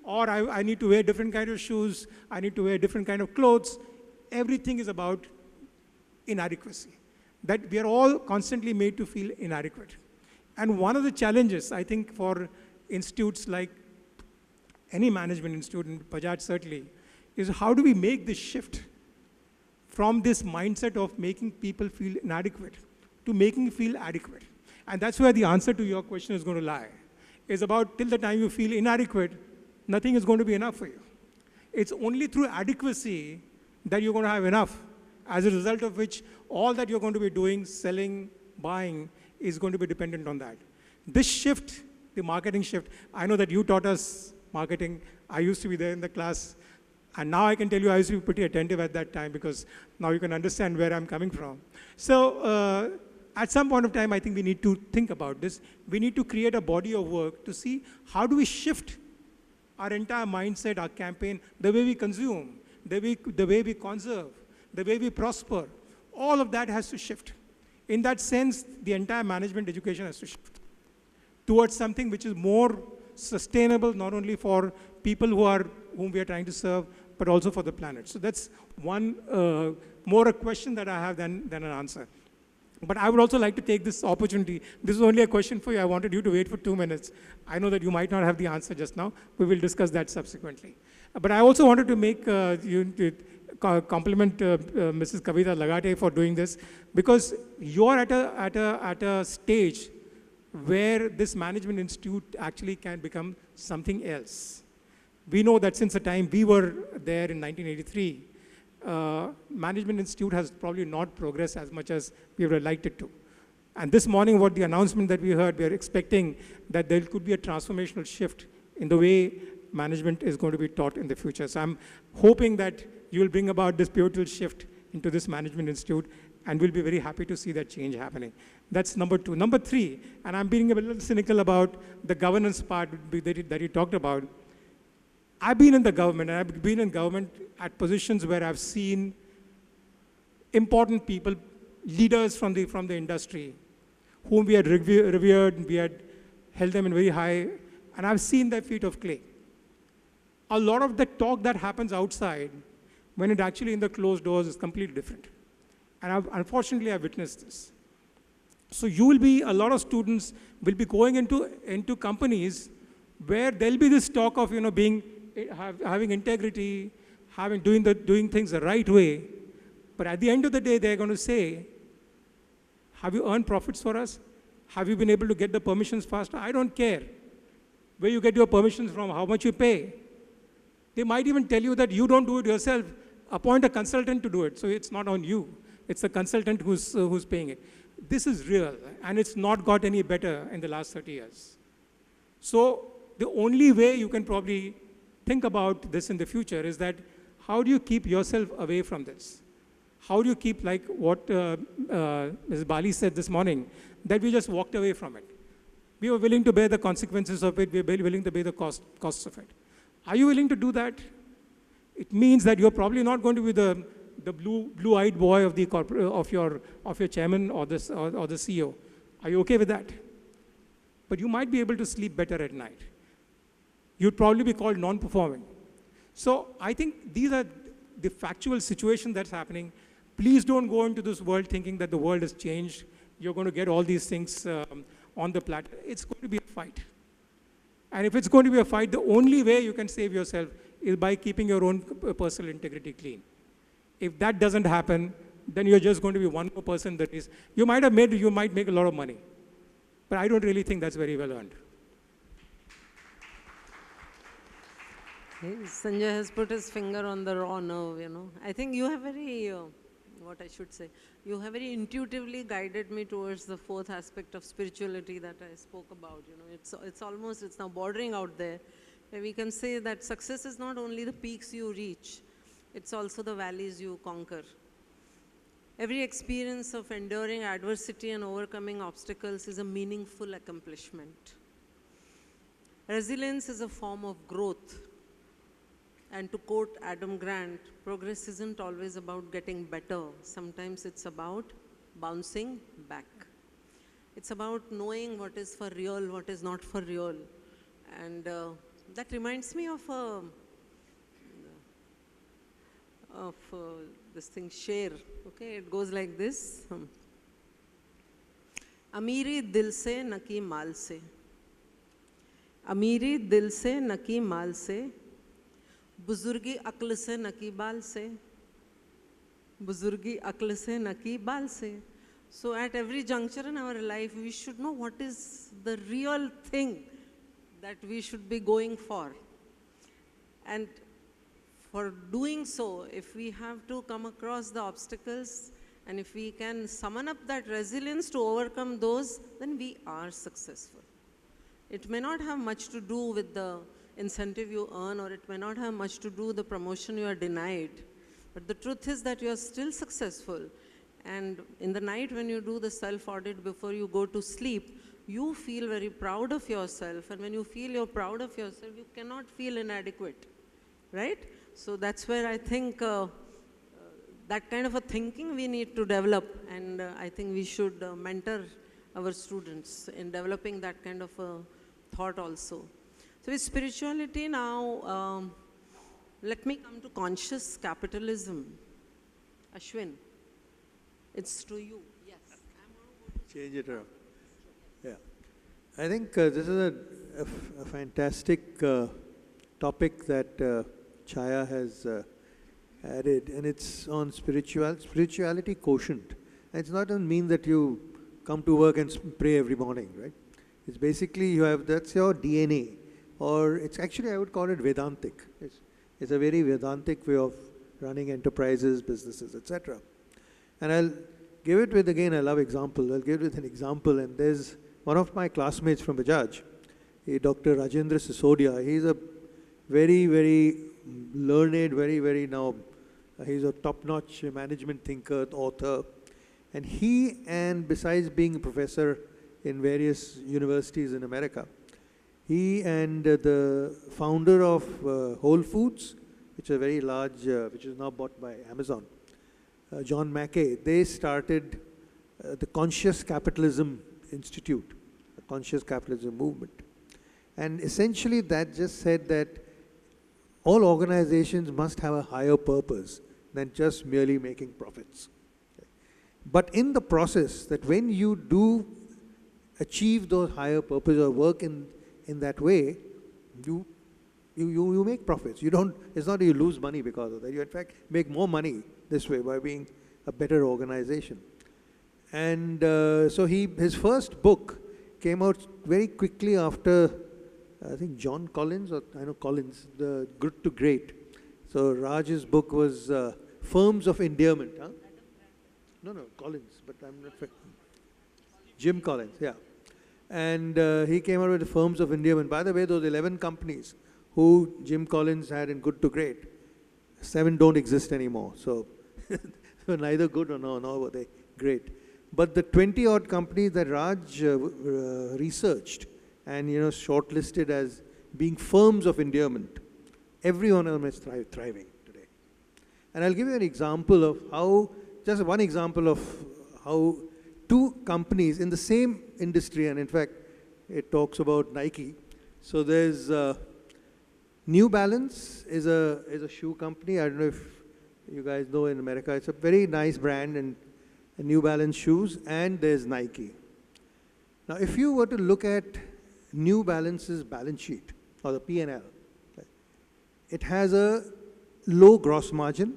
or I need to wear different kind of shoes, I need to wear different kind of clothes. Everything is about inadequacy, that we are all constantly made to feel inadequate. And one of the challenges, I think, for institutes like any management institute, and Bajaj certainly, is how do we make this shift from this mindset of making people feel inadequate to making feel adequate. And that's where the answer to your question is going to lie, is about till the time you feel inadequate, nothing is going to be enough for you. It's only through adequacy that you're going to have enough, as a result of which all that you're going to be doing, selling, buying, is going to be dependent on that. This shift, the marketing shift, I know that you taught us marketing. I used to be there in the class. And now I can tell you I used to be pretty attentive at that time, because now you can understand where I'm coming from. So at some point of time, I think we need to think about this. We need to create a body of work to see how do we shift our entire mindset, our campaign, the way we consume, the way we conserve, the way we prosper. All of that has to shift. In that sense, the entire management education has to shift towards something which is more sustainable, not only for people whom we are trying to serve, but also for the planet. So that's one, more a question that I have than an answer. But I would also like to take this opportunity. This is only a question for you. I wanted you to wait for 2 minutes. I know that you might not have the answer just now. We will discuss that subsequently. But I also wanted to make compliment Mrs. Kavita Lagate for doing this, because you're at a stage where this management institute actually can become something else. We know that since the time we were there in 1983, Management Institute has probably not progressed as much as we would have liked it to. And this morning, what the announcement that we heard, we are expecting that there could be a transformational shift in the way management is going to be taught in the future. So I'm hoping that you will bring about this pivotal shift into this Management Institute, and we'll be very happy to see that change happening. That's number two. Number three, and I'm being a little cynical about the governance part that you talked about. I've been in the government, and I've been in government at positions where I've seen important people, leaders from the industry, whom we had revered, we had held them in very high, and I've seen their feet of clay. A lot of the talk that happens outside, when it actually in the closed doors, is completely different. And unfortunately, I've witnessed this. So a lot of students will be going into companies where there'll be this talk of, having integrity, doing things the right way. But at the end of the day, they're going to say, have you earned profits for us? Have you been able to get the permissions faster? I don't care where you get your permissions from, how much you pay. They might even tell you that you don't do it yourself. Appoint a consultant to do it. So it's not on you. It's the consultant who's paying it. This is real, and it's not got any better in the last 30 years. So the only way you can probably think about this in the future is that how do you keep yourself away from this? How do you keep, like what Ms. Bali said this morning, that we just walked away from it. We were willing to bear the consequences of it. We were willing to bear the costs of it. Are you willing to do that? It means that you're probably not going to be the blue-eyed boy of your chairman or the CEO. Are you okay with that? But you might be able to sleep better at night. You'd probably be called non-performing. So I think these are the factual situation that's happening. Please don't go into this world thinking that the world has changed. You're going to get all these things on the platter. It's going to be a fight. And if it's going to be a fight, the only way you can save yourself is by keeping your own personal integrity clean. If that doesn't happen, then you're just going to be one more person that is, you might make a lot of money. But I don't really think that's very well earned. Sanjay has put his finger on the raw nerve, you know. I think you have very, you have very intuitively guided me towards the fourth aspect of spirituality that I spoke about, you know. It's now bordering out there, where we can say that success is not only the peaks you reach, it's also the valleys you conquer. Every experience of enduring adversity and overcoming obstacles is a meaningful accomplishment. Resilience is a form of growth. And to quote Adam Grant, progress isn't always about getting better. Sometimes it's about bouncing back. It's about knowing what is for real, what is not for real. And that reminds me of this thing, Sher. Okay, it goes like this. Amiri dil se naki mal se. Amiri dil se naki mal se. Buzurgi akl se naki bal se. Buzurgi akl se naki bal se. So at every juncture in our life, we should know what is the real thing that we should be going for. And for doing so, if we have to come across the obstacles, and if we can summon up that resilience to overcome those, then we are successful. It may not have much to do with the incentive you earn, or it may not have much to do with the promotion you are denied. But the truth is that you are still successful. And in the night when you do the self-audit before you go to sleep, you feel very proud of yourself. And when you feel you're proud of yourself, you cannot feel inadequate, right? So that's where I think that kind of a thinking we need to develop. And I think we should mentor our students in developing that kind of a thought also. So with spirituality now, let me come to conscious capitalism. Ashwin, it's to you. Yes. Change it around. Yeah. I think this is a fantastic topic that Chhaya has added, and it's on spirituality quotient. And it's not doesn't mean that you come to work and pray every morning, right? It's basically that's your DNA. Or it's actually, I would call it Vedantic. It's a very Vedantic way of running enterprises, businesses, etc. And I'll give it with, again, I love example. I'll give it with an example. And there's one of my classmates from Bajaj, Dr. Rajendra Sisodia. He's a very, very learned, very now, he's a top-notch management thinker, author. And besides being a professor in various universities in America, he and the founder of Whole Foods, which is a very large, which is now bought by Amazon, John Mackey, they started the Conscious Capitalism Institute, the Conscious Capitalism Movement. And essentially that just said that all organizations must have a higher purpose than just merely making profits. But in the process, that when you do achieve those higher purpose or work in that way, you make profits. It's not that you lose money because of that. You in fact make more money this way by being a better organization. And so his first book came out very quickly after, I think John Collins, or I know Collins, the Good to Great. So Raj's book was Firms of Endearment. Huh? No, Collins, but I'm not. Jim Collins, yeah. And he came out with the Firms of Endearment. By the way, those 11 companies who Jim Collins had in Good to Great, 7 don't exist anymore. So they were neither good nor were they great. But the 20-odd companies that Raj researched and shortlisted as being firms of endearment, every one of them is thriving today. And I'll give you an example of how, just one example of how 2 companies in the same industry, and in fact, it talks about Nike. So there's New Balance is a shoe company. I don't know if you guys know in America. It's a very nice brand and New Balance shoes, and there's Nike. Now, if you were to look at New Balance's balance sheet or the P&L, right, it has a low gross margin,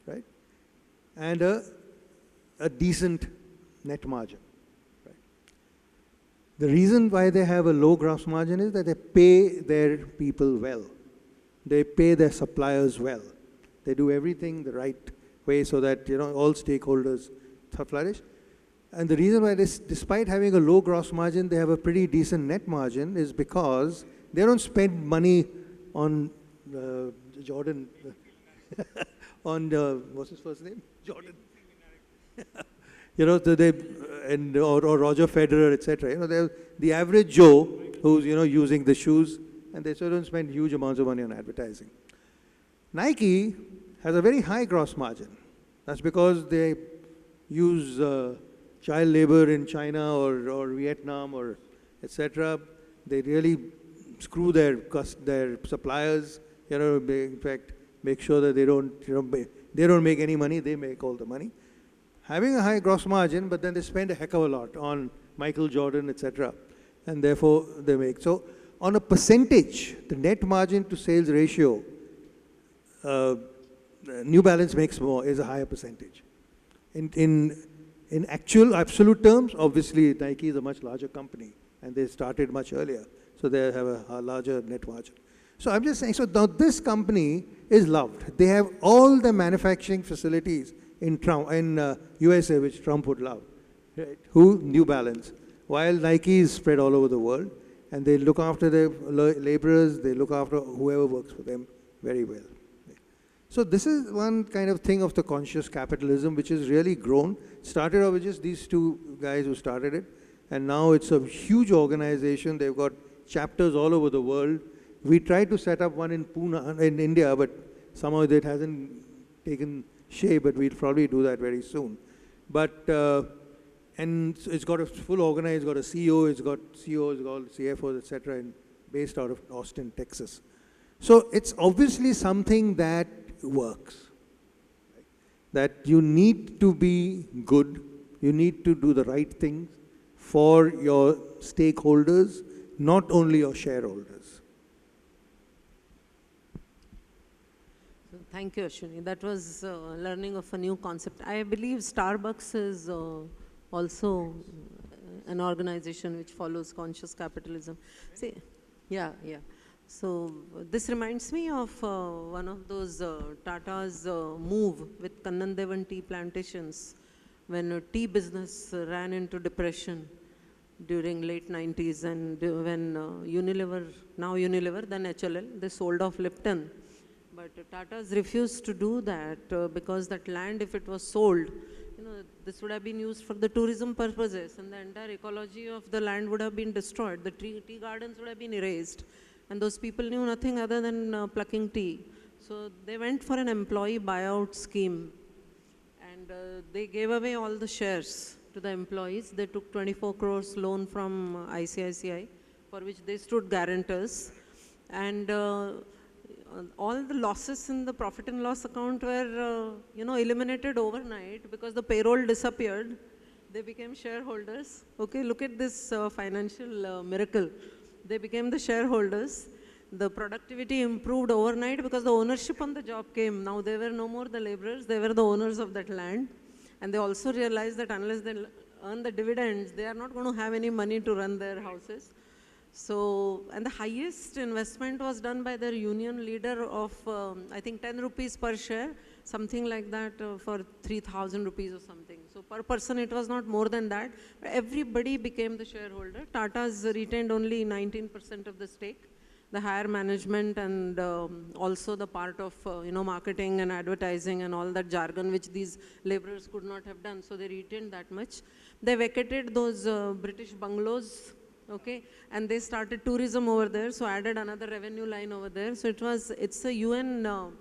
right, and a decent net margin. Right. The reason why they have a low gross margin is that they pay their people well. They pay their suppliers well. They do everything the right way so that all stakeholders flourish. And the reason why despite having a low gross margin, they have a pretty decent net margin is because they don't spend money on Jordan, on what's his first name? Jordan. Or Roger Federer, etc. They're the average Joe who's using the shoes, and they still don't spend huge amounts of money on advertising. Nike has a very high gross margin. That's because they use child labor in China or Vietnam or etc. They really screw their suppliers. In fact, make sure that they don't make any money. They make all the money. Having a high gross margin, but then they spend a heck of a lot on Michael Jordan, etc. And therefore they make. So on a percentage, the net margin to sales ratio, New Balance makes more, is a higher percentage. In absolute terms, obviously Nike is a much larger company and they started much earlier. So they have a larger net margin. So I'm just saying, so now this company is loved. They have all the manufacturing facilities in USA, which Trump would love. Right? Who? New Balance. While Nike is spread all over the world, and they look after their laborers, they look after whoever works for them very well. So this is one kind of thing of the conscious capitalism, which has really grown. Started off with just these 2 guys who started it, and now it's a huge organization. They've got chapters all over the world. We tried to set up one in Pune, in India, but somehow it hasn't taken shape, but we'll probably do that very soon. But, and it's got a full organized, it's got a CEO, it's got CEOs, it's got CFOs, etc., based out of Austin, Texas. So it's obviously something that works. That you need to be good, you need to do the right things for your stakeholders, not only your shareholders. Thank you, Ashwini. That was learning of a new concept. I believe Starbucks is also an organization which follows conscious capitalism. See, yeah. So this reminds me of one of those Tata's move with Kannan Devan tea plantations when tea business ran into depression during late 90s, and when Unilever, now Unilever, then HLL, they sold off Lipton. But Tata's refused to do that because that land, if it was sold, this would have been used for the tourism purposes, and the entire ecology of the land would have been destroyed. The tea gardens would have been erased, and those people knew nothing other than plucking tea. So they went for an employee buyout scheme, and they gave away all the shares to the employees. They took 24 crores loan from ICICI, for which they stood guarantors, and all the losses in the profit and loss account were, eliminated overnight because the payroll disappeared. They became shareholders. Okay, look at this financial miracle. They became the shareholders. The productivity improved overnight because the ownership on the job came. Now they were no more the laborers, they were the owners of that land. And they also realized that unless they earn the dividends, they are not going to have any money to run their houses. So, and the highest investment was done by their union leader of, I think 10 rupees per share, something like that for 3,000 rupees or something. So per person it was not more than that. Everybody became the shareholder. Tata's retained only 19% of the stake. The higher management and also the part of marketing and advertising and all that jargon which these laborers could not have done. So they retained that much. They vacated those British bungalows, okay, and they started tourism over there. So added another revenue line over there. So it's a UN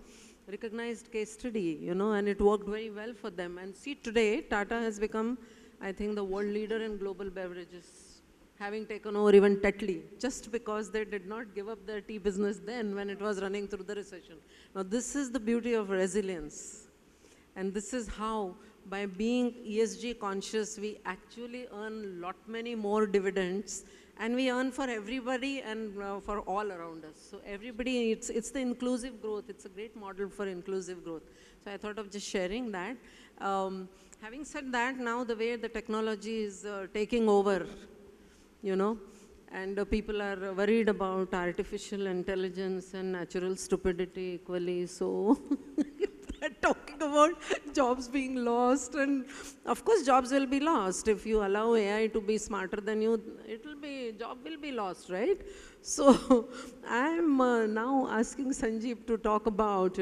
recognized case study, and it worked very well for them. And see, today Tata has become, I think, the world leader in global beverages, having taken over even Tetley, just because they did not give up their tea business then when it was running through the recession. Now this is the beauty of resilience. And this is how, by being ESG conscious, we actually earn lot many more dividends, and we earn for everybody and for all around us. So everybody, it's the inclusive growth. It's a great model for inclusive growth. So I thought of just sharing that. Having said that, now the way the technology is taking over, and people are worried about artificial intelligence and natural stupidity equally. So talking about jobs being lost, and of course jobs will be lost. If you allow AI to be smarter than you, job will be lost, right? So I'm now asking Sanjeeb to talk about,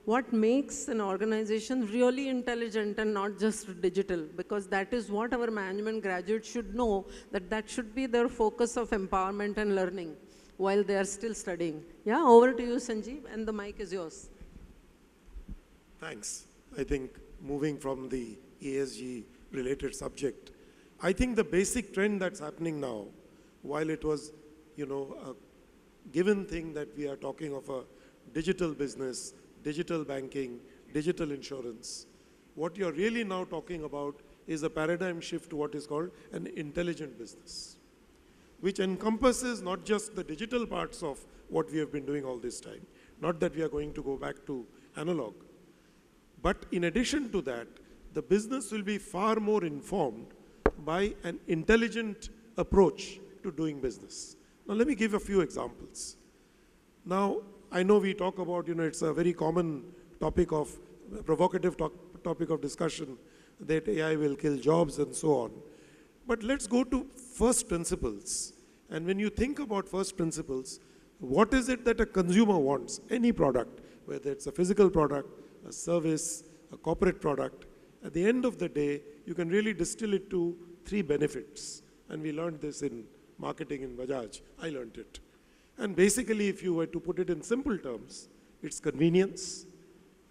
what makes an organization really intelligent and not just digital, because that is what our management graduates should know, that should be their focus of empowerment and learning while they are still studying. Yeah, over to you, Sanjeeb, and the mic is yours. Thanks. I think moving from the ESG related subject, I think the basic trend that's happening now, while it was, a given thing that we are talking of a digital business, digital banking, digital insurance, what you're really now talking about is a paradigm shift to what is called an intelligent business, which encompasses not just the digital parts of what we have been doing all this time, not that we are going to go back to analog, but in addition to that, the business will be far more informed by an intelligent approach to doing business. Now, let me give a few examples. Now, I know we talk about, it's a very common topic of, provocative topic of discussion, that AI will kill jobs and so on. But let's go to first principles. And when you think about first principles, what is it that a consumer wants? Any product, whether it's a physical product, a service, a corporate product, at the end of the day, you can really distill it to 3 benefits. And we learned this in marketing in Bajaj. I learned it. And basically, if you were to put it in simple terms, it's convenience.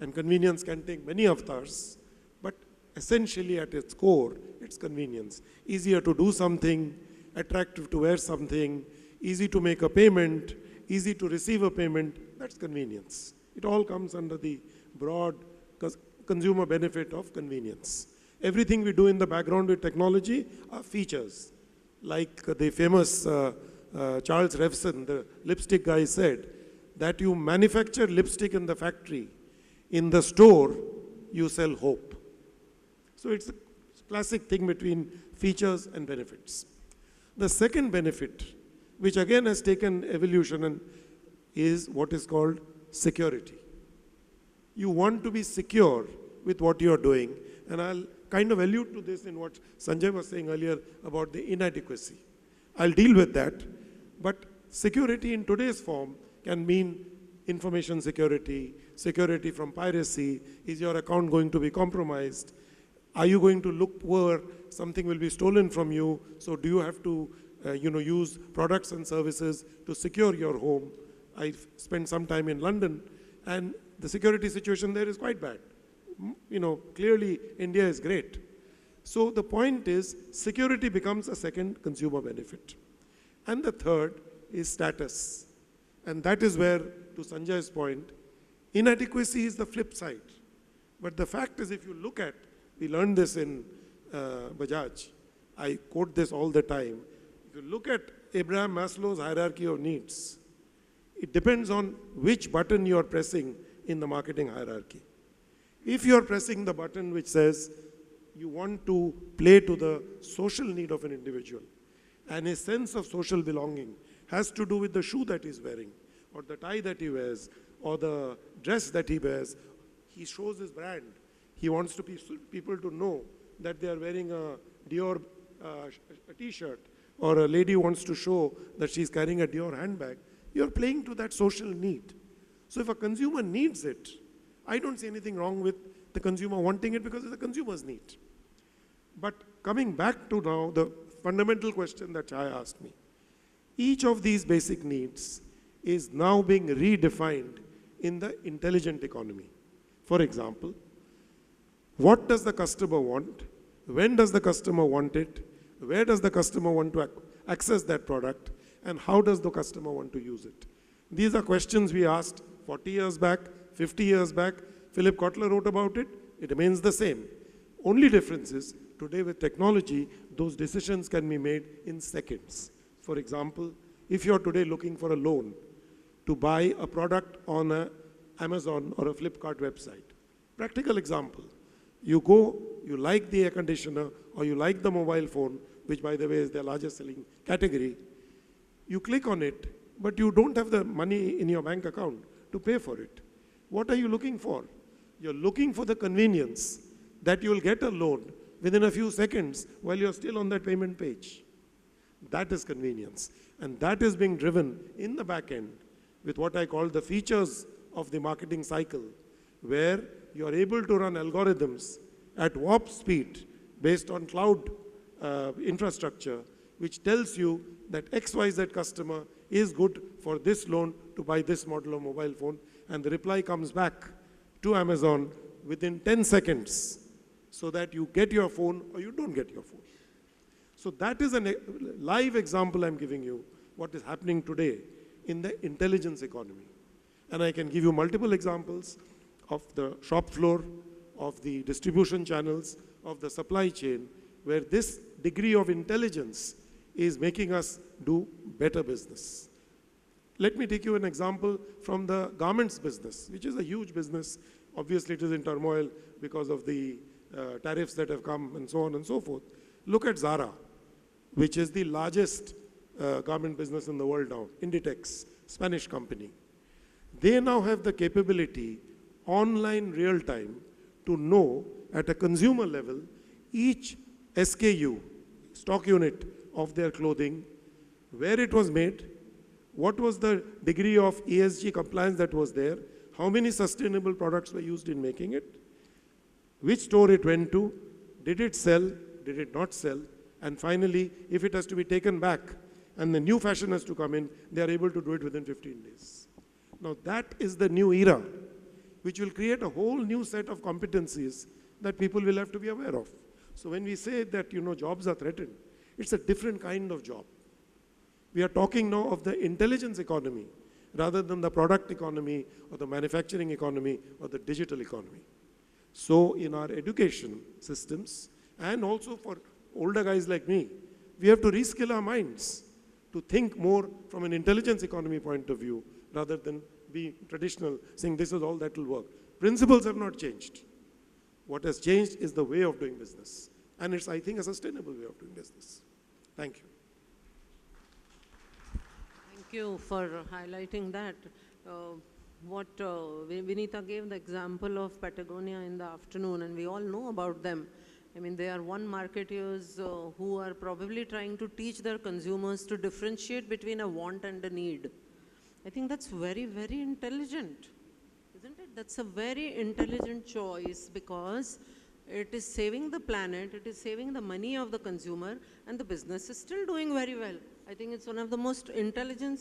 And convenience can take many avatars, but essentially at its core, it's convenience. Easier to do something, attractive to wear something, easy to make a payment, easy to receive a payment, that's convenience. It all comes under the broad consumer benefit of convenience. Everything we do in the background with technology are features. Like the famous Charles Revson, the lipstick guy, said that you manufacture lipstick in the factory. In the store, you sell hope. So it's a classic thing between features and benefits. The second benefit, which again has taken evolution, and is what is called security. You want to be secure with what you're doing. And I'll kind of allude to this in what Sanjay was saying earlier about the inadequacy. I'll deal with that. But security in today's form can mean information security, security from piracy. Is your account going to be compromised? Are you going to look poor? Something will be stolen from you. So do you have to use products and services to secure your home? I spent some time in London, and the security situation there is quite bad. Clearly India is great. So the point is, security becomes a second consumer benefit. And the third is status. And that is where, to Sanjay's point, inadequacy is the flip side. But the fact is, if you look at, we learned this in Bajaj, I quote this all the time, if you look at Abraham Maslow's hierarchy of needs, it depends on which button you are pressing in the marketing hierarchy. If you are pressing the button which says, you want to play to the social need of an individual. And his sense of social belonging has to do with the shoe that he's wearing, or the tie that he wears, or the dress that he wears. He shows his brand. He wants people to know that they are wearing a Dior a t-shirt, or a lady wants to show that she's carrying a Dior handbag. You're playing to that social need. So if a consumer needs it, I don't see anything wrong with the consumer wanting it because it's a consumer's need. But coming back to now the fundamental question that Chhaya asked me, each of these basic needs is now being redefined in the intelligent economy. For example, what does the customer want? When does the customer want it? Where does the customer want to access that product? And how does the customer want to use it? These are questions we asked 40 years back, 50 years back. Philip Kotler wrote about it. It remains the same. Only difference is, today with technology, those decisions can be made in seconds. For example, if you're today looking for a loan to buy a product on an Amazon or a Flipkart website, practical example, you go, you like the air conditioner, or you like the mobile phone, which by the way is their largest selling category, you click on it, but you don't have the money in your bank account to pay for it. What are you looking for? You're looking for the convenience that you'll get a loan within a few seconds while you're still on that payment page. That is convenience. And that is being driven in the back end with what I call the features of the marketing cycle, where you're able to run algorithms at warp speed based on cloud infrastructure, which tells you that XYZ customer is good for this loan to buy this model of mobile phone, and the reply comes back to Amazon within 10 seconds so that you get your phone or you don't get your phone. So that is a live example I'm giving you, what is happening today in the intelligence economy. And I can give you multiple examples of the shop floor, of the distribution channels, of the supply chain, where this degree of intelligence is making us do better business. Let me take you an example from the garments business, which is a huge business. Obviously, it is in turmoil because of the tariffs that have come and so on and so forth. Look at Zara, which is the largest garment business in the world now, Inditex, Spanish company. They now have the capability, online real time, to know at a consumer level each SKU, stock unit of their clothing, where it was made, what was the degree of ESG compliance that was there, how many sustainable products were used in making it, which store it went to, did it sell, did it not sell, and finally, if it has to be taken back and the new fashion has to come in, they are able to do it within 15 days. Now that is the new era, which will create a whole new set of competencies that people will have to be aware of. So when we say that, jobs are threatened, it's a different kind of job. We are talking now of the intelligence economy rather than the product economy or the manufacturing economy or the digital economy. So in our education systems, and also for older guys like me, we have to reskill our minds to think more from an intelligence economy point of view rather than be traditional, saying this is all that will work. Principles have not changed. What has changed is the way of doing business. And it's, I think, a sustainable way of doing business. Thank you. Thank you for highlighting that. Vinita gave the example of Patagonia in the afternoon, and we all know about them. I mean, they are one marketeers who are probably trying to teach their consumers to differentiate between a want and a need. I think that's very, very intelligent, isn't it? That's a very intelligent choice because it is saving the planet, it is saving the money of the consumer, and the business is still doing very well. I think it's one of the most intelligent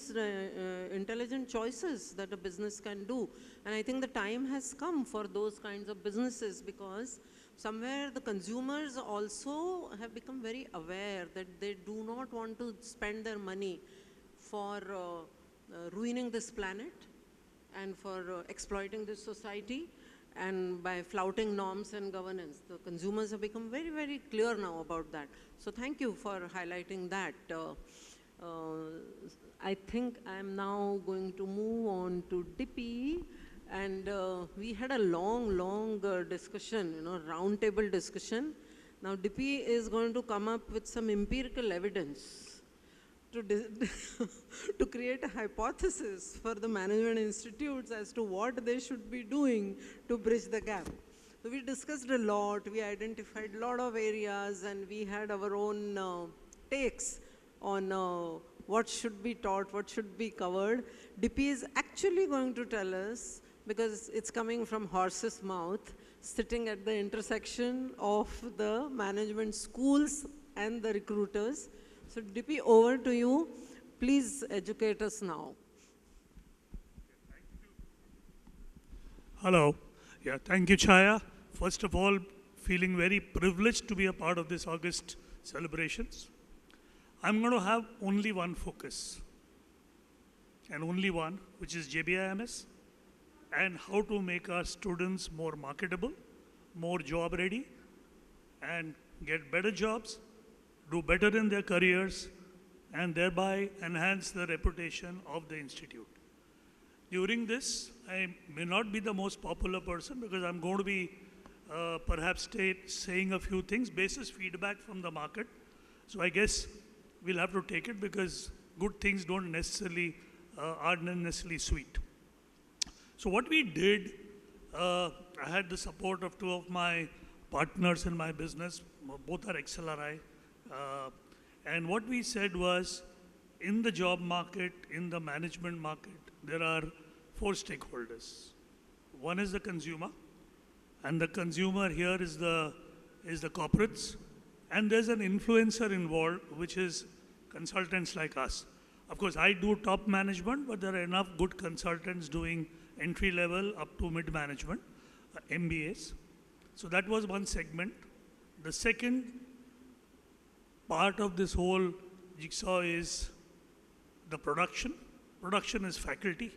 choices that a business can do. And I think the time has come for those kinds of businesses because somewhere the consumers also have become very aware that they do not want to spend their money for ruining this planet and for exploiting this society and by flouting norms and governance. The consumers have become very, very clear now about that. So thank you for highlighting that. I think I'm now going to move on to Dipy. And we had a long discussion, round table discussion. Now, Dipy is going to come up with some empirical evidence to, to create a hypothesis for the management institutes as to what they should be doing to bridge the gap. So we discussed a lot, we identified a lot of areas, and we had our own takes on what should be taught, what should be covered. Dipy is actually going to tell us, because it's coming from horse's mouth, sitting at the intersection of the management schools and the recruiters. So Dipy, over to you. Please educate us now. Hello. Yeah, thank you, Chhaya. First of all, feeling very privileged to be a part of this August celebrations. I'm going to have only one focus, and only one, which is JBIMS, and how to make our students more marketable, more job ready, and get better jobs, do better in their careers, and thereby enhance the reputation of the institute. During this, I may not be the most popular person because I'm going to be perhaps saying a few things, basis feedback from the market. So I guess we'll have to take it because good things don't necessarily, aren't necessarily sweet. So what we did, I had the support of two of my partners in my business, both are XLRI. And what we said was, in the job market, in the management market, there are 4 stakeholders. One is the consumer, and the consumer here is the corporates, and there's an influencer involved, which is consultants like us. Of course, I do top management, but there are enough good consultants doing entry level up to mid management, MBAs. So that was one segment. The second part of this whole jigsaw is the production. Production is faculty.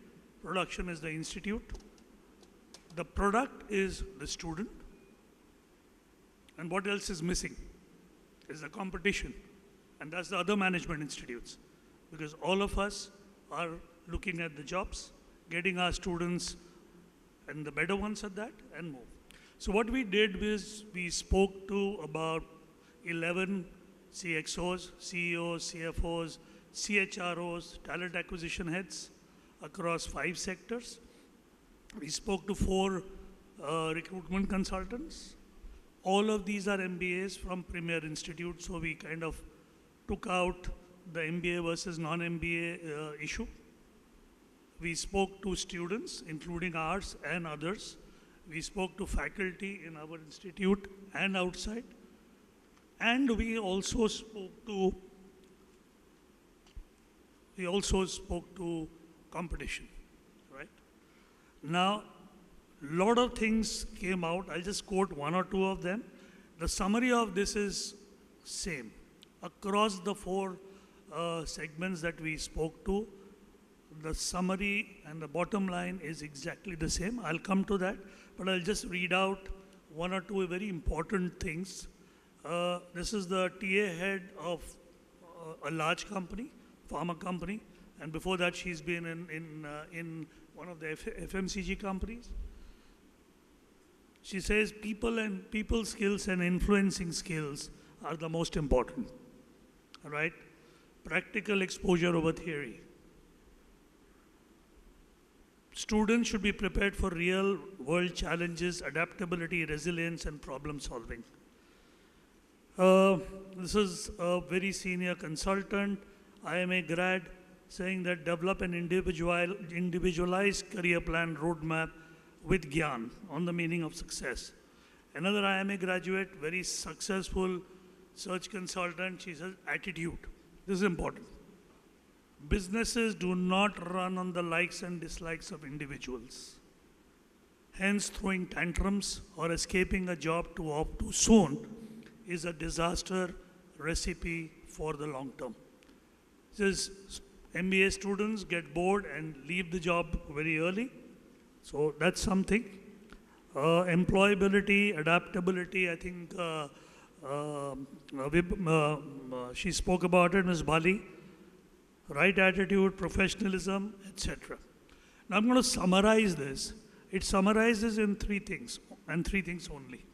Production is the institute. The product is the student. And what else is missing is the competition. And that's the other management institutes. Because all of us are looking at the jobs, getting our students and the better ones at that, and more. So what we did was we spoke to about 11 CXOs, CEOs, CFOs, CHROs, talent acquisition heads across 5 sectors. We spoke to 4 recruitment consultants. All of these are MBAs from premier institutes, so we kind of took out the MBA versus non-MBA issue. We spoke to students, including ours and others. We spoke to faculty in our institute and outside. And we also spoke to competition, right? Now, a lot of things came out. I'll just quote 1 or 2 of them. The summary of this is same. Across the 4 segments that we spoke to, the summary and the bottom line is exactly the same. I'll come to that, but I'll just read out 1 or 2 very important things. This is the TA head of a large company, pharma company, and before that she's been in one of the FMCG companies. She says people skills and influencing skills are the most important, right? Practical exposure over theory. Students should be prepared for real world challenges, adaptability, resilience, and problem solving. This is a very senior consultant, IMA grad, saying that develop an individualized career plan roadmap with Gyan on the meaning of success. Another IMA graduate, very successful search consultant, she says attitude. This is important. Businesses do not run on the likes and dislikes of individuals. Hence, throwing tantrums or escaping a job too soon is a disaster recipe for the long term. Says MBA students get bored and leave the job very early. So that's something. Employability, adaptability, I think she spoke about it, Ms. Bali. Right attitude, professionalism, etc. Now I'm going to summarize this. It summarizes in 3 things, and 3 things only.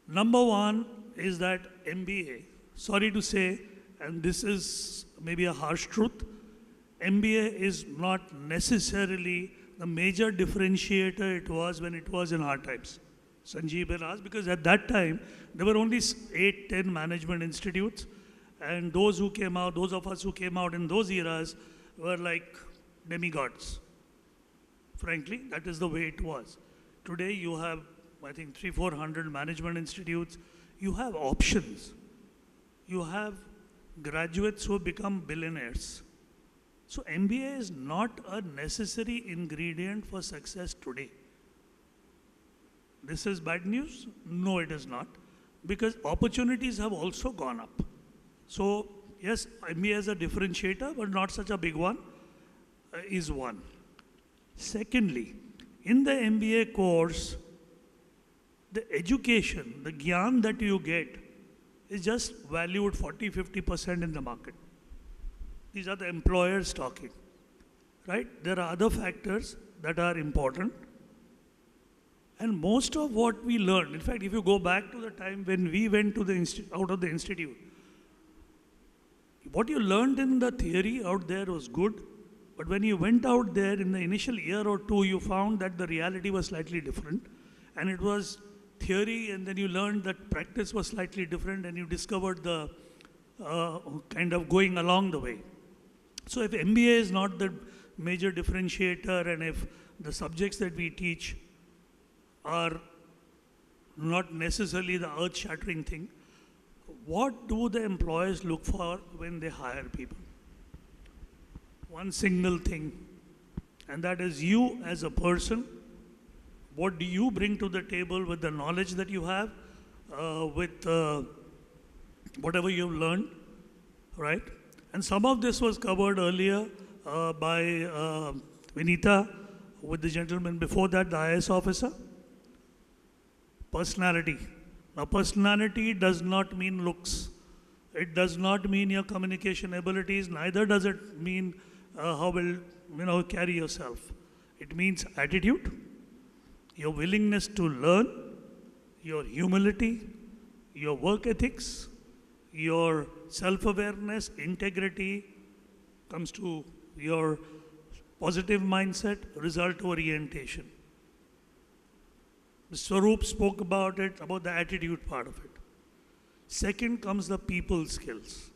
Number one is that MBA, sorry to say, and this is maybe a harsh truth, MBA is not necessarily the major differentiator it was when it was in our times. Sanjeeb and us, because at that time, there were only 8, 10 management institutes, and those who came out, those of us who came out in those eras were like demigods. Frankly, that is the way it was. Today you have, I think, 300-400 management institutes. You have options. You have graduates who become billionaires. So MBA is not a necessary ingredient for success today. This is bad news? No, it is not. Because opportunities have also gone up. So yes, MBA is a differentiator, but not such a big one, is one. Secondly, in the MBA course, the education, the gyan that you get is just valued 40-50% in the market. These are the employers talking, right? There are other factors that are important. And most of what we learned, in fact, if you go back to the time when we went to the out of the institute, what you learned in the theory out there was good, but when you went out there in the initial year or two, you found that the reality was slightly different. And it was theory, and then you learned that practice was slightly different, and you discovered the kind of going along the way. So if MBA is not the major differentiator, and if the subjects that we teach are not necessarily the earth-shattering thing, what do the employers look for when they hire people? One single thing, and that is you as a person. What do you bring to the table with the knowledge that you have, with whatever you've learned, right? And some of this was covered earlier by Vinita, with the gentleman before that, the IS officer. Personality. Now, personality does not mean looks. It does not mean your communication abilities. Neither does it mean how well carry yourself. It means attitude, your willingness to learn, your humility, your work ethics, your self-awareness, integrity, comes to your positive mindset, result orientation. Swaroop spoke about it, about the attitude part of it. Second comes the people skills.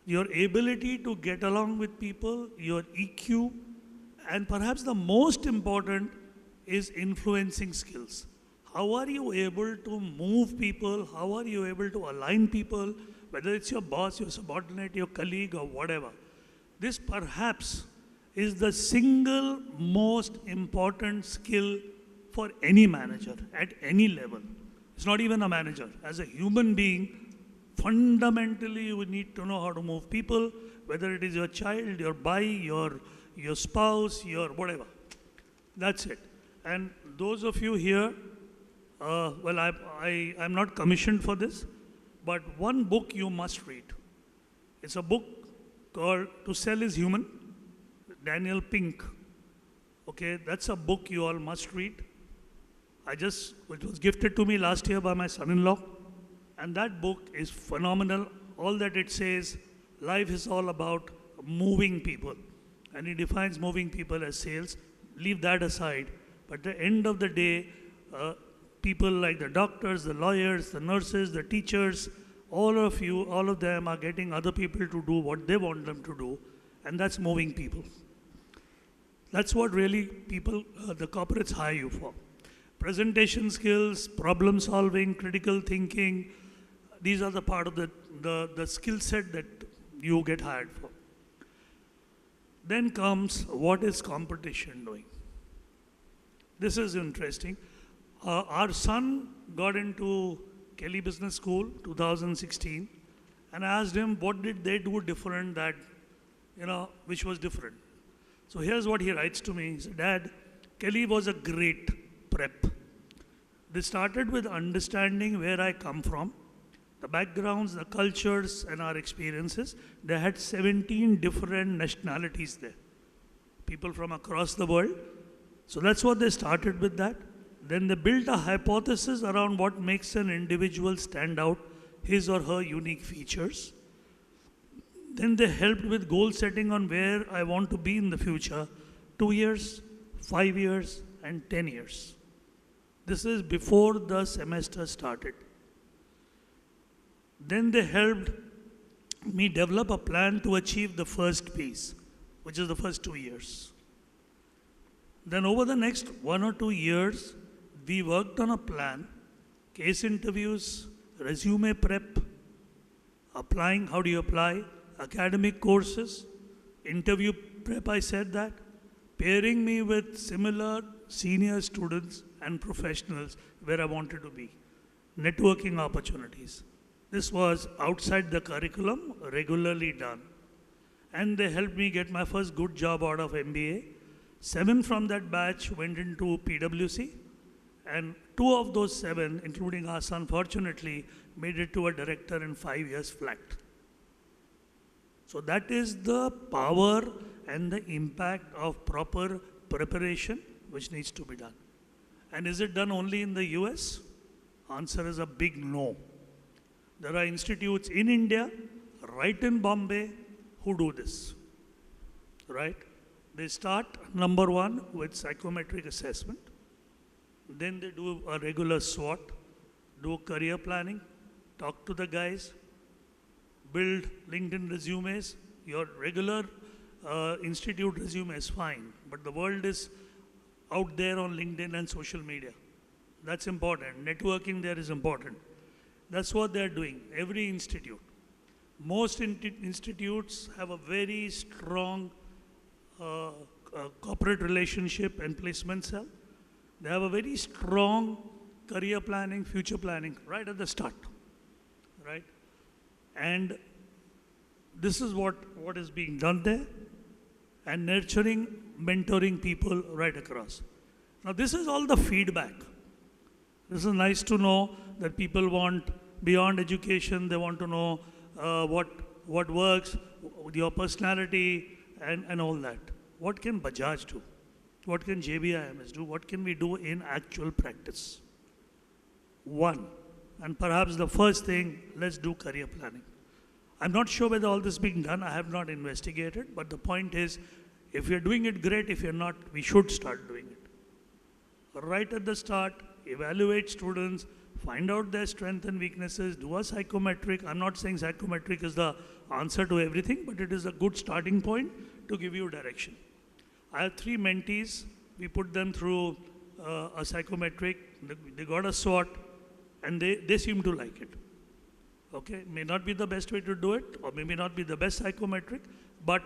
Your ability to get along with people, your EQ, and perhaps the most important is influencing skills. How are you able to move people? How are you able to align people, whether it's your boss, your subordinate, your colleague, or whatever? This perhaps is the single most important skill for any manager at any level. It's not even a manager. As a human being, fundamentally you need to know how to move people, whether it is your child, your bai, your spouse, your whatever. That's it. And those of you here, well, I'm not commissioned for this, but one book you must read. It's a book called To Sell is Human, Daniel Pink. Okay, that's a book you all must read. It was gifted to me last year by my son-in-law, and that book is phenomenal. All that it says, life is all about moving people, and he defines moving people as sales. Leave that aside, but at the end of the day, people like the doctors, the lawyers, the nurses, the teachers, all of them are getting other people to do what they want them to do, and that's moving people. That's what really people, the corporates hire you for. Presentation skills, problem solving, critical thinking, these are the part of the skill set that you get hired for. Then comes, what is competition doing? This is interesting. Our son got into Kelly Business School, 2016, and I asked him, what did they do different that, which was different? So here's what he writes to me. He said, Dad, Kelly was a great prep. They started with understanding where I come from, the backgrounds, the cultures, and our experiences. They had 17 different nationalities there, people from across the world. So that's what they started with that. Then they built a hypothesis around what makes an individual stand out, his or her unique features. Then they helped with goal setting on where I want to be in the future, 2 years, 5 years, and 10 years. This is before the semester started. Then they helped me develop a plan to achieve the first piece, which is the first 2 years. Then over the next 1 or 2 years, we worked on a plan, case interviews, resume prep, applying, how do you apply, academic courses, interview prep, I said that, pairing me with similar senior students and professionals where I wanted to be, networking opportunities. This was outside the curriculum, regularly done. And they helped me get my first good job out of MBA. 7 from that batch went into PwC, and 2 of those 7, including us, unfortunately, made it to a director in 5 years flat. So that is the power and the impact of proper preparation which needs to be done. And is it done only in the US? Answer is a big no. There are institutes in India, right in Bombay, who do this, right? They start, number 1, with psychometric assessment. Then they do a regular SWOT, do career planning, talk to the guys, build LinkedIn resumes. Your regular institute resume is fine, but the world is out there on LinkedIn and social media. That's important. Networking there is important. That's what they're doing, every institute. Most institutes have a very strong corporate relationship and placement cell. They have a very strong career planning, future planning right at the start, right? And this is what is being done there, and nurturing, mentoring people right across. Now this is all the feedback. This is nice to know that people want, beyond education, they want to know what works, your personality, and all that. What can Bajaj do? What can JBIMS do? What can we do in actual practice? 1, and perhaps the first thing, let's do career planning. I'm not sure whether all this is being done. I have not investigated, but the point is, if you're doing it, great. If you're not, we should start doing it. Right at the start, evaluate students, find out their strengths and weaknesses, do a psychometric. I'm not saying psychometric is the answer to everything, but it is a good starting point to give you direction. I have 3 mentees. We put them through a psychometric. They got a SWOT, and they seem to like it. Okay, may not be the best way to do it, or maybe not be the best psychometric, but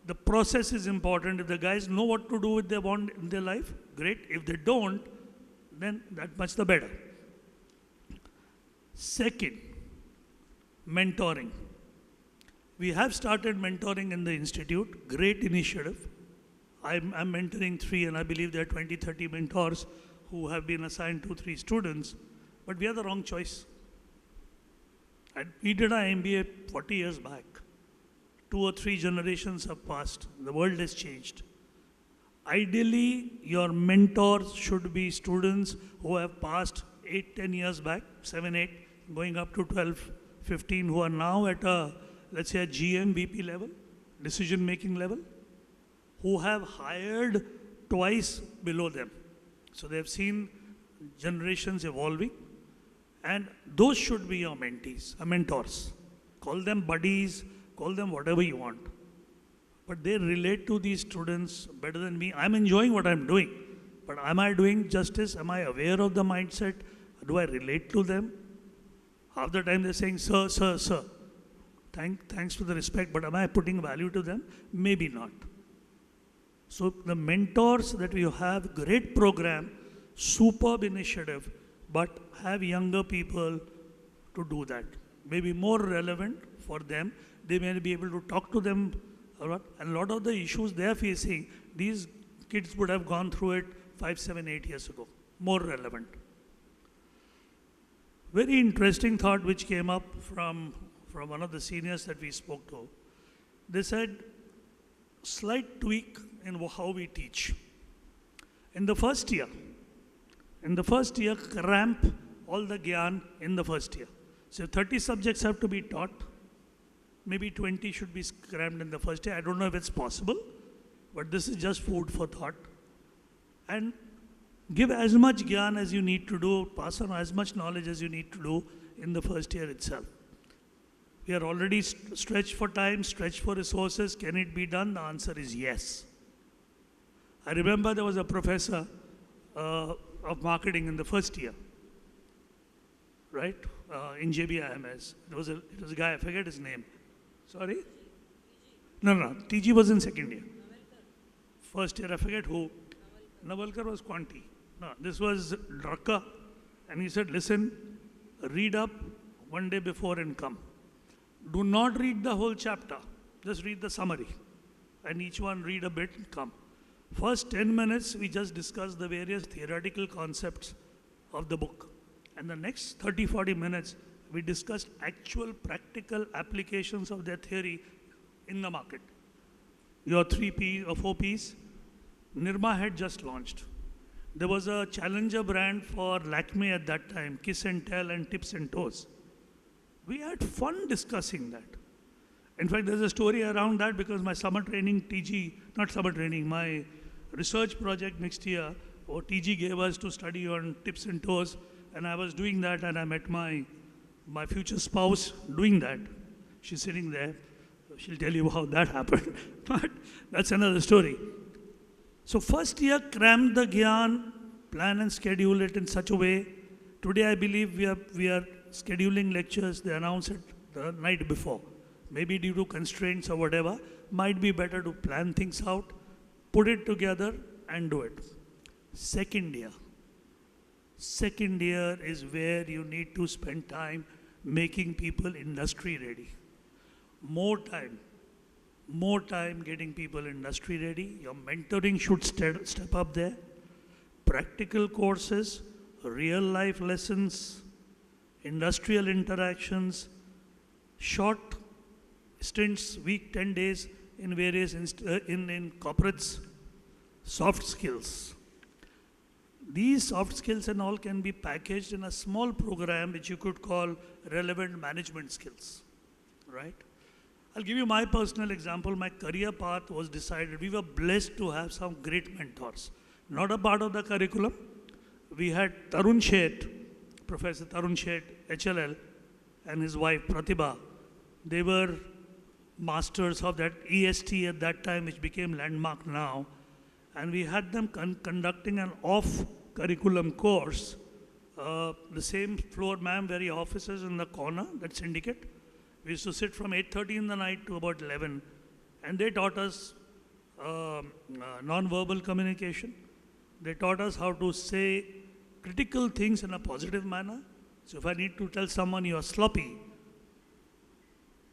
the process is important. If the guys know what to do with their want in their life, great. If they don't, then that much the better. Second, mentoring. We have started mentoring in the institute, great initiative. I'm mentoring 3, and I believe there are 20, 30 mentors who have been assigned to 3 students, but we are the wrong choice. And we did our MBA 40 years back. 2 or 3 generations have passed. The world has changed. Ideally, your mentors should be students who have passed 8, 10 years back, 7, 8, going up to 12, 15, who are now at a, let's say, a GM, VP level, decision-making level, who have hired twice below them. So they have seen generations evolving, and those should be your mentees, mentors. Call them buddies, call them whatever you want. But they relate to these students better than me. I'm enjoying what I'm doing, but am I doing justice? Am I aware of the mindset? Do I relate to them? Half the time they're saying, sir, sir, sir. Thanks for the respect, but am I putting value to them? Maybe not. So the mentors that we have, great program, superb initiative, but have younger people to do that. Maybe more relevant for them. They may be able to talk to them a lot. And a lot of the issues they are facing, these kids would have gone through it 5, 7, 8 years ago. More relevant. Very interesting thought which came up from one of the seniors that we spoke to. They said, slight tweak in how we teach. In the first year, In the first year, cramp all the gyan in the first year. So 30 subjects have to be taught. Maybe 20 should be crammed in the first year. I don't know if it's possible, but this is just food for thought. And give as much gyan as you need to do, pass on as much knowledge as you need to do in the first year itself. We are already stretched for time, stretched for resources. Can it be done? The answer is yes. I remember there was a professor of marketing in the first year, right? In JBIMS. It was a guy, I forget his name. Sorry? No. TG was in second year. First year, I forget who. Navalkar was Quanti. No, this was Drucker. And he said, listen, read up one day before and come. Do not read the whole chapter. Just read the summary. And each one read a bit and come. First 10 minutes, we just discuss the various theoretical concepts of the book. And the next 30-40 minutes, we discussed actual practical applications of their theory in the market. Your 3P or 4Ps, Nirma had just launched. There was a challenger brand for Lakme at that time, Kiss and Tell and Tips and Toes. We had fun discussing that. In fact, there's a story around that because my summer training, my research project next year, or TG gave us to study on tips and toes, and I was doing that, and I met my future spouse doing that. She's sitting there. She'll tell you how that happened, but that's another story. So first year, cram the gyan, plan and schedule it in such a way. Today, I believe we are scheduling lectures. They announce it the night before. Maybe due to constraints or whatever, might be better to plan things out, put it together, and do it. Second year is where you need to spend time making people industry ready. More time getting people industry ready. Your mentoring should step up there. Practical courses, real life lessons, industrial interactions, short stints, week, 10 days in various in corporates, soft skills. These soft skills and all can be packaged in a small program which you could call relevant management skills, right? I'll give you my personal example. My career path was decided. We were blessed to have some great mentors. Not a part of the curriculum. We had Tarun Sheth, Professor Tarun Sheth, HLL, and his wife Pratibha. They were masters of that EST at that time, which became landmark now. And we had them conducting an off-curriculum course. The same floor, ma'am, very offices in the corner, that syndicate. We used to sit from 8:30 in the night to about 11. And they taught us non-verbal communication. They taught us how to say critical things in a positive manner. So if I need to tell someone you are sloppy,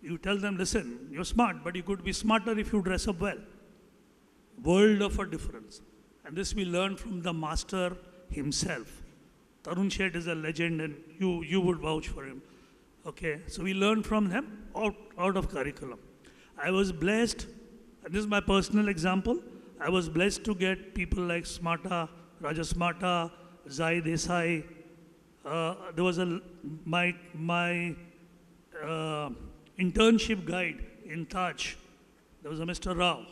you tell them, listen, you're smart, but you could be smarter if you dress up well. World of a difference. And this we learned from the master himself. Tarun Sheth is a legend, and you would vouch for him. Okay, so we learned from him out of curriculum. I was blessed, and this is my personal example, I was blessed to get people like Smarta, Raja Smarta, Zai Desai. There was my internship guide in Taj. There was a Mr. Rao.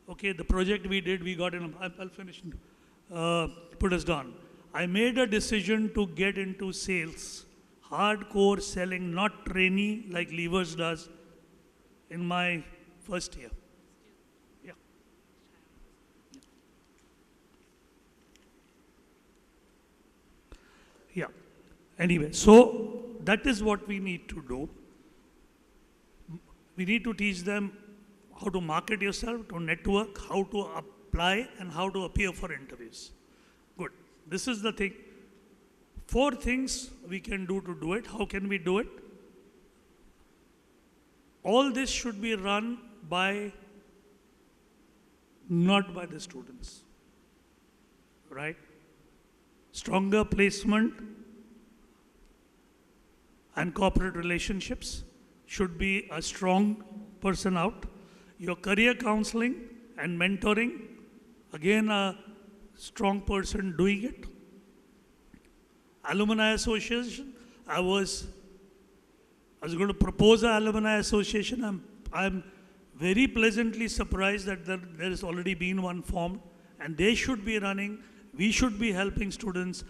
Okay, the project we did, we got in, I'll finish, put us down. I made a decision to get into sales, hardcore selling, not trainee like Levers does, in my first year. Yeah. Yeah. Anyway, so that is what we need to do. We need to teach them how to market yourself, to network, how to apply, and how to appear for interviews. Good. This is the thing. 4 things we can do to do it. How can we do it? All this should be run by, not by the students, right? Stronger placement and corporate relationships should be a strong person out. Your career counseling and mentoring, again, a strong person doing it. Alumni Association, I was going to propose an alumni association. I'm very pleasantly surprised that there has already been one formed, and they should be running. We should be helping students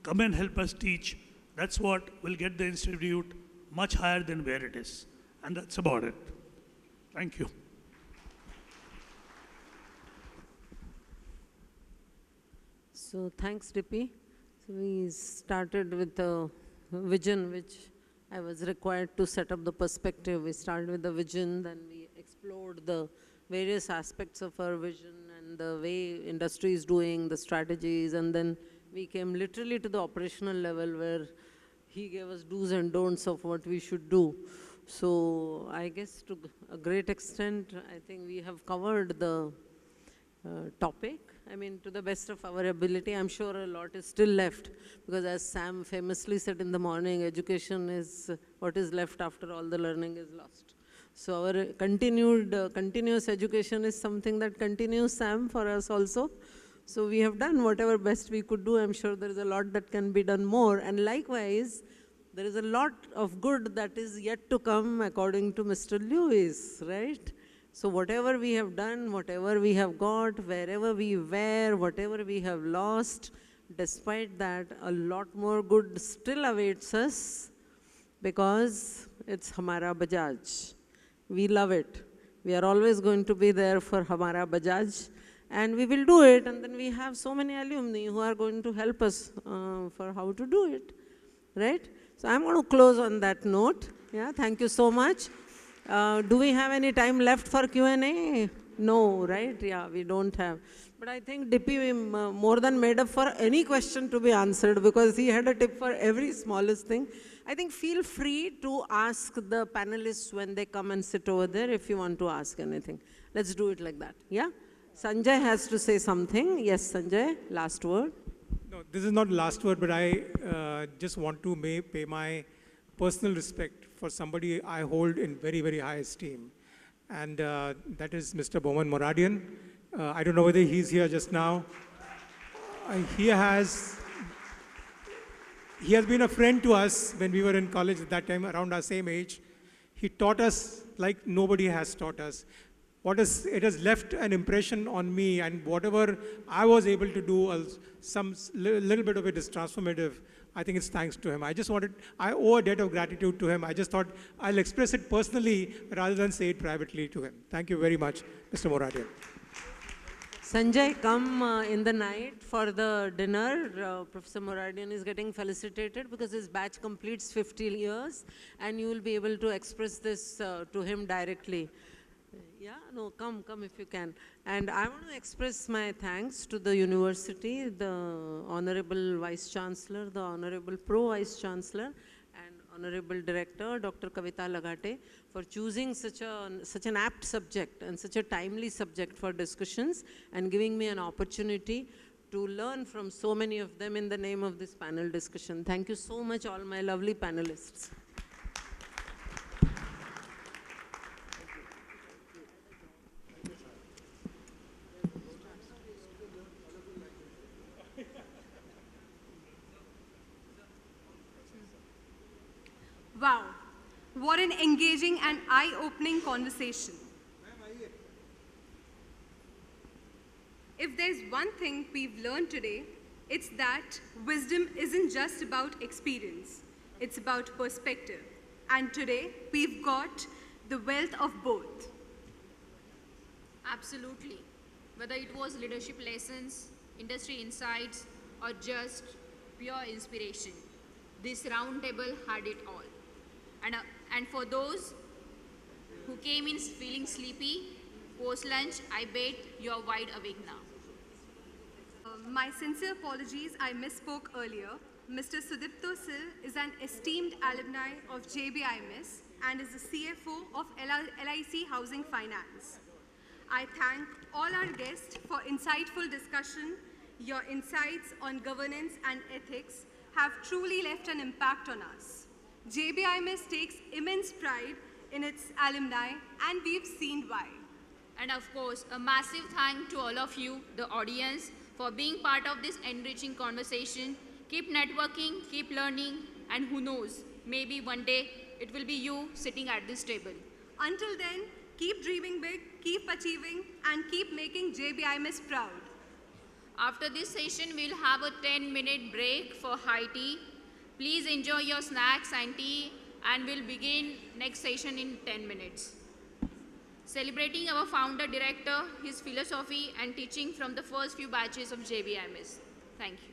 come and help us teach. That's what will get the institute much higher than where it is. And that's about it. Thank you. So thanks, Dipy. So we started with a vision which I was required to set up the perspective. We started with the vision, then we explored the various aspects of our vision and the way industry is doing, the strategies, and then we came literally to the operational level where he gave us do's and don'ts of what we should do. So I guess to a great extent, I think we have covered the topic. I mean, to the best of our ability. I'm sure a lot is still left, because as Sam famously said in the morning, education is what is left after all the learning is lost. So our continuous education is something that continues, Sam, for us also. So we have done whatever best we could do. I'm sure there is a lot that can be done more. And likewise, there is a lot of good that is yet to come, according to Mr. Lewis, right? So whatever we have done, whatever we have got, wherever we were, whatever we have lost, despite that, a lot more good still awaits us, because it's Hamara Bajaj. We love it. We are always going to be there for Hamara Bajaj, and we will do it. And then we have so many alumni who are going to help us for how to do it, right? So I'm going to close on that note. Yeah, thank you so much. Do we have any time left for Q&A? No, right? Yeah, we don't have. But I think Dipy more than made up for any question to be answered, because he had a tip for every smallest thing. I think feel free to ask the panelists when they come and sit over there if you want to ask anything. Let's do it like that. Yeah? Sanjay has to say something. Yes, Sanjay, last word. No, this is not last word, but I just want to pay my personal respect for somebody I hold in very, very high esteem. And that is Mr. Bowman Moradian. I don't know whether he's here just now. He has been a friend to us when we were in college at that time, around our same age. He taught us like nobody has taught us. It has left an impression on me, and whatever I was able to do, some little bit of it is transformative. I think it's thanks to him. I owe a debt of gratitude to him. I just thought I'll express it personally rather than say it privately to him. Thank you very much, Mr. Moradian. Sanjay, come in the night for the dinner. Professor Moradian is getting felicitated because his batch completes 50 years, and you will be able to express this to him directly. Yeah, no, come if you can. And I want to express my thanks to the university, the Honorable Vice Chancellor, the Honorable Pro Vice Chancellor, and Honorable Director, Dr. Kavita Lagate, for choosing such an apt subject and such a timely subject for discussions, and giving me an opportunity to learn from so many of them in the name of this panel discussion. Thank you so much, all my lovely panelists. Wow, what an engaging and eye-opening conversation. If there's one thing we've learned today, it's that wisdom isn't just about experience, it's about perspective. And today, we've got the wealth of both. Absolutely. Whether it was leadership lessons, industry insights, or just pure inspiration, this roundtable had it all. And for those who came in feeling sleepy, post-lunch, I bet you're wide awake now. My sincere apologies, I misspoke earlier. Mr. Sudipto is an esteemed alumni of JBIMS and is the CFO of LIC Housing Finance. I thank all our guests for insightful discussion. Your insights on governance and ethics have truly left an impact on us. JBIMS takes immense pride in its alumni, and we've seen why. And of course, a massive thank to all of you, the audience, for being part of this enriching conversation. Keep networking, keep learning, and who knows, maybe one day it will be you sitting at this table. Until then, keep dreaming big, keep achieving, and keep making JBIMS proud. After this session, we'll have a 10-minute break for high tea. Please enjoy your snacks and tea, and we'll begin next session in 10 minutes. Celebrating our founder director, his philosophy and teaching from the first few batches of JBIMS. Thank you.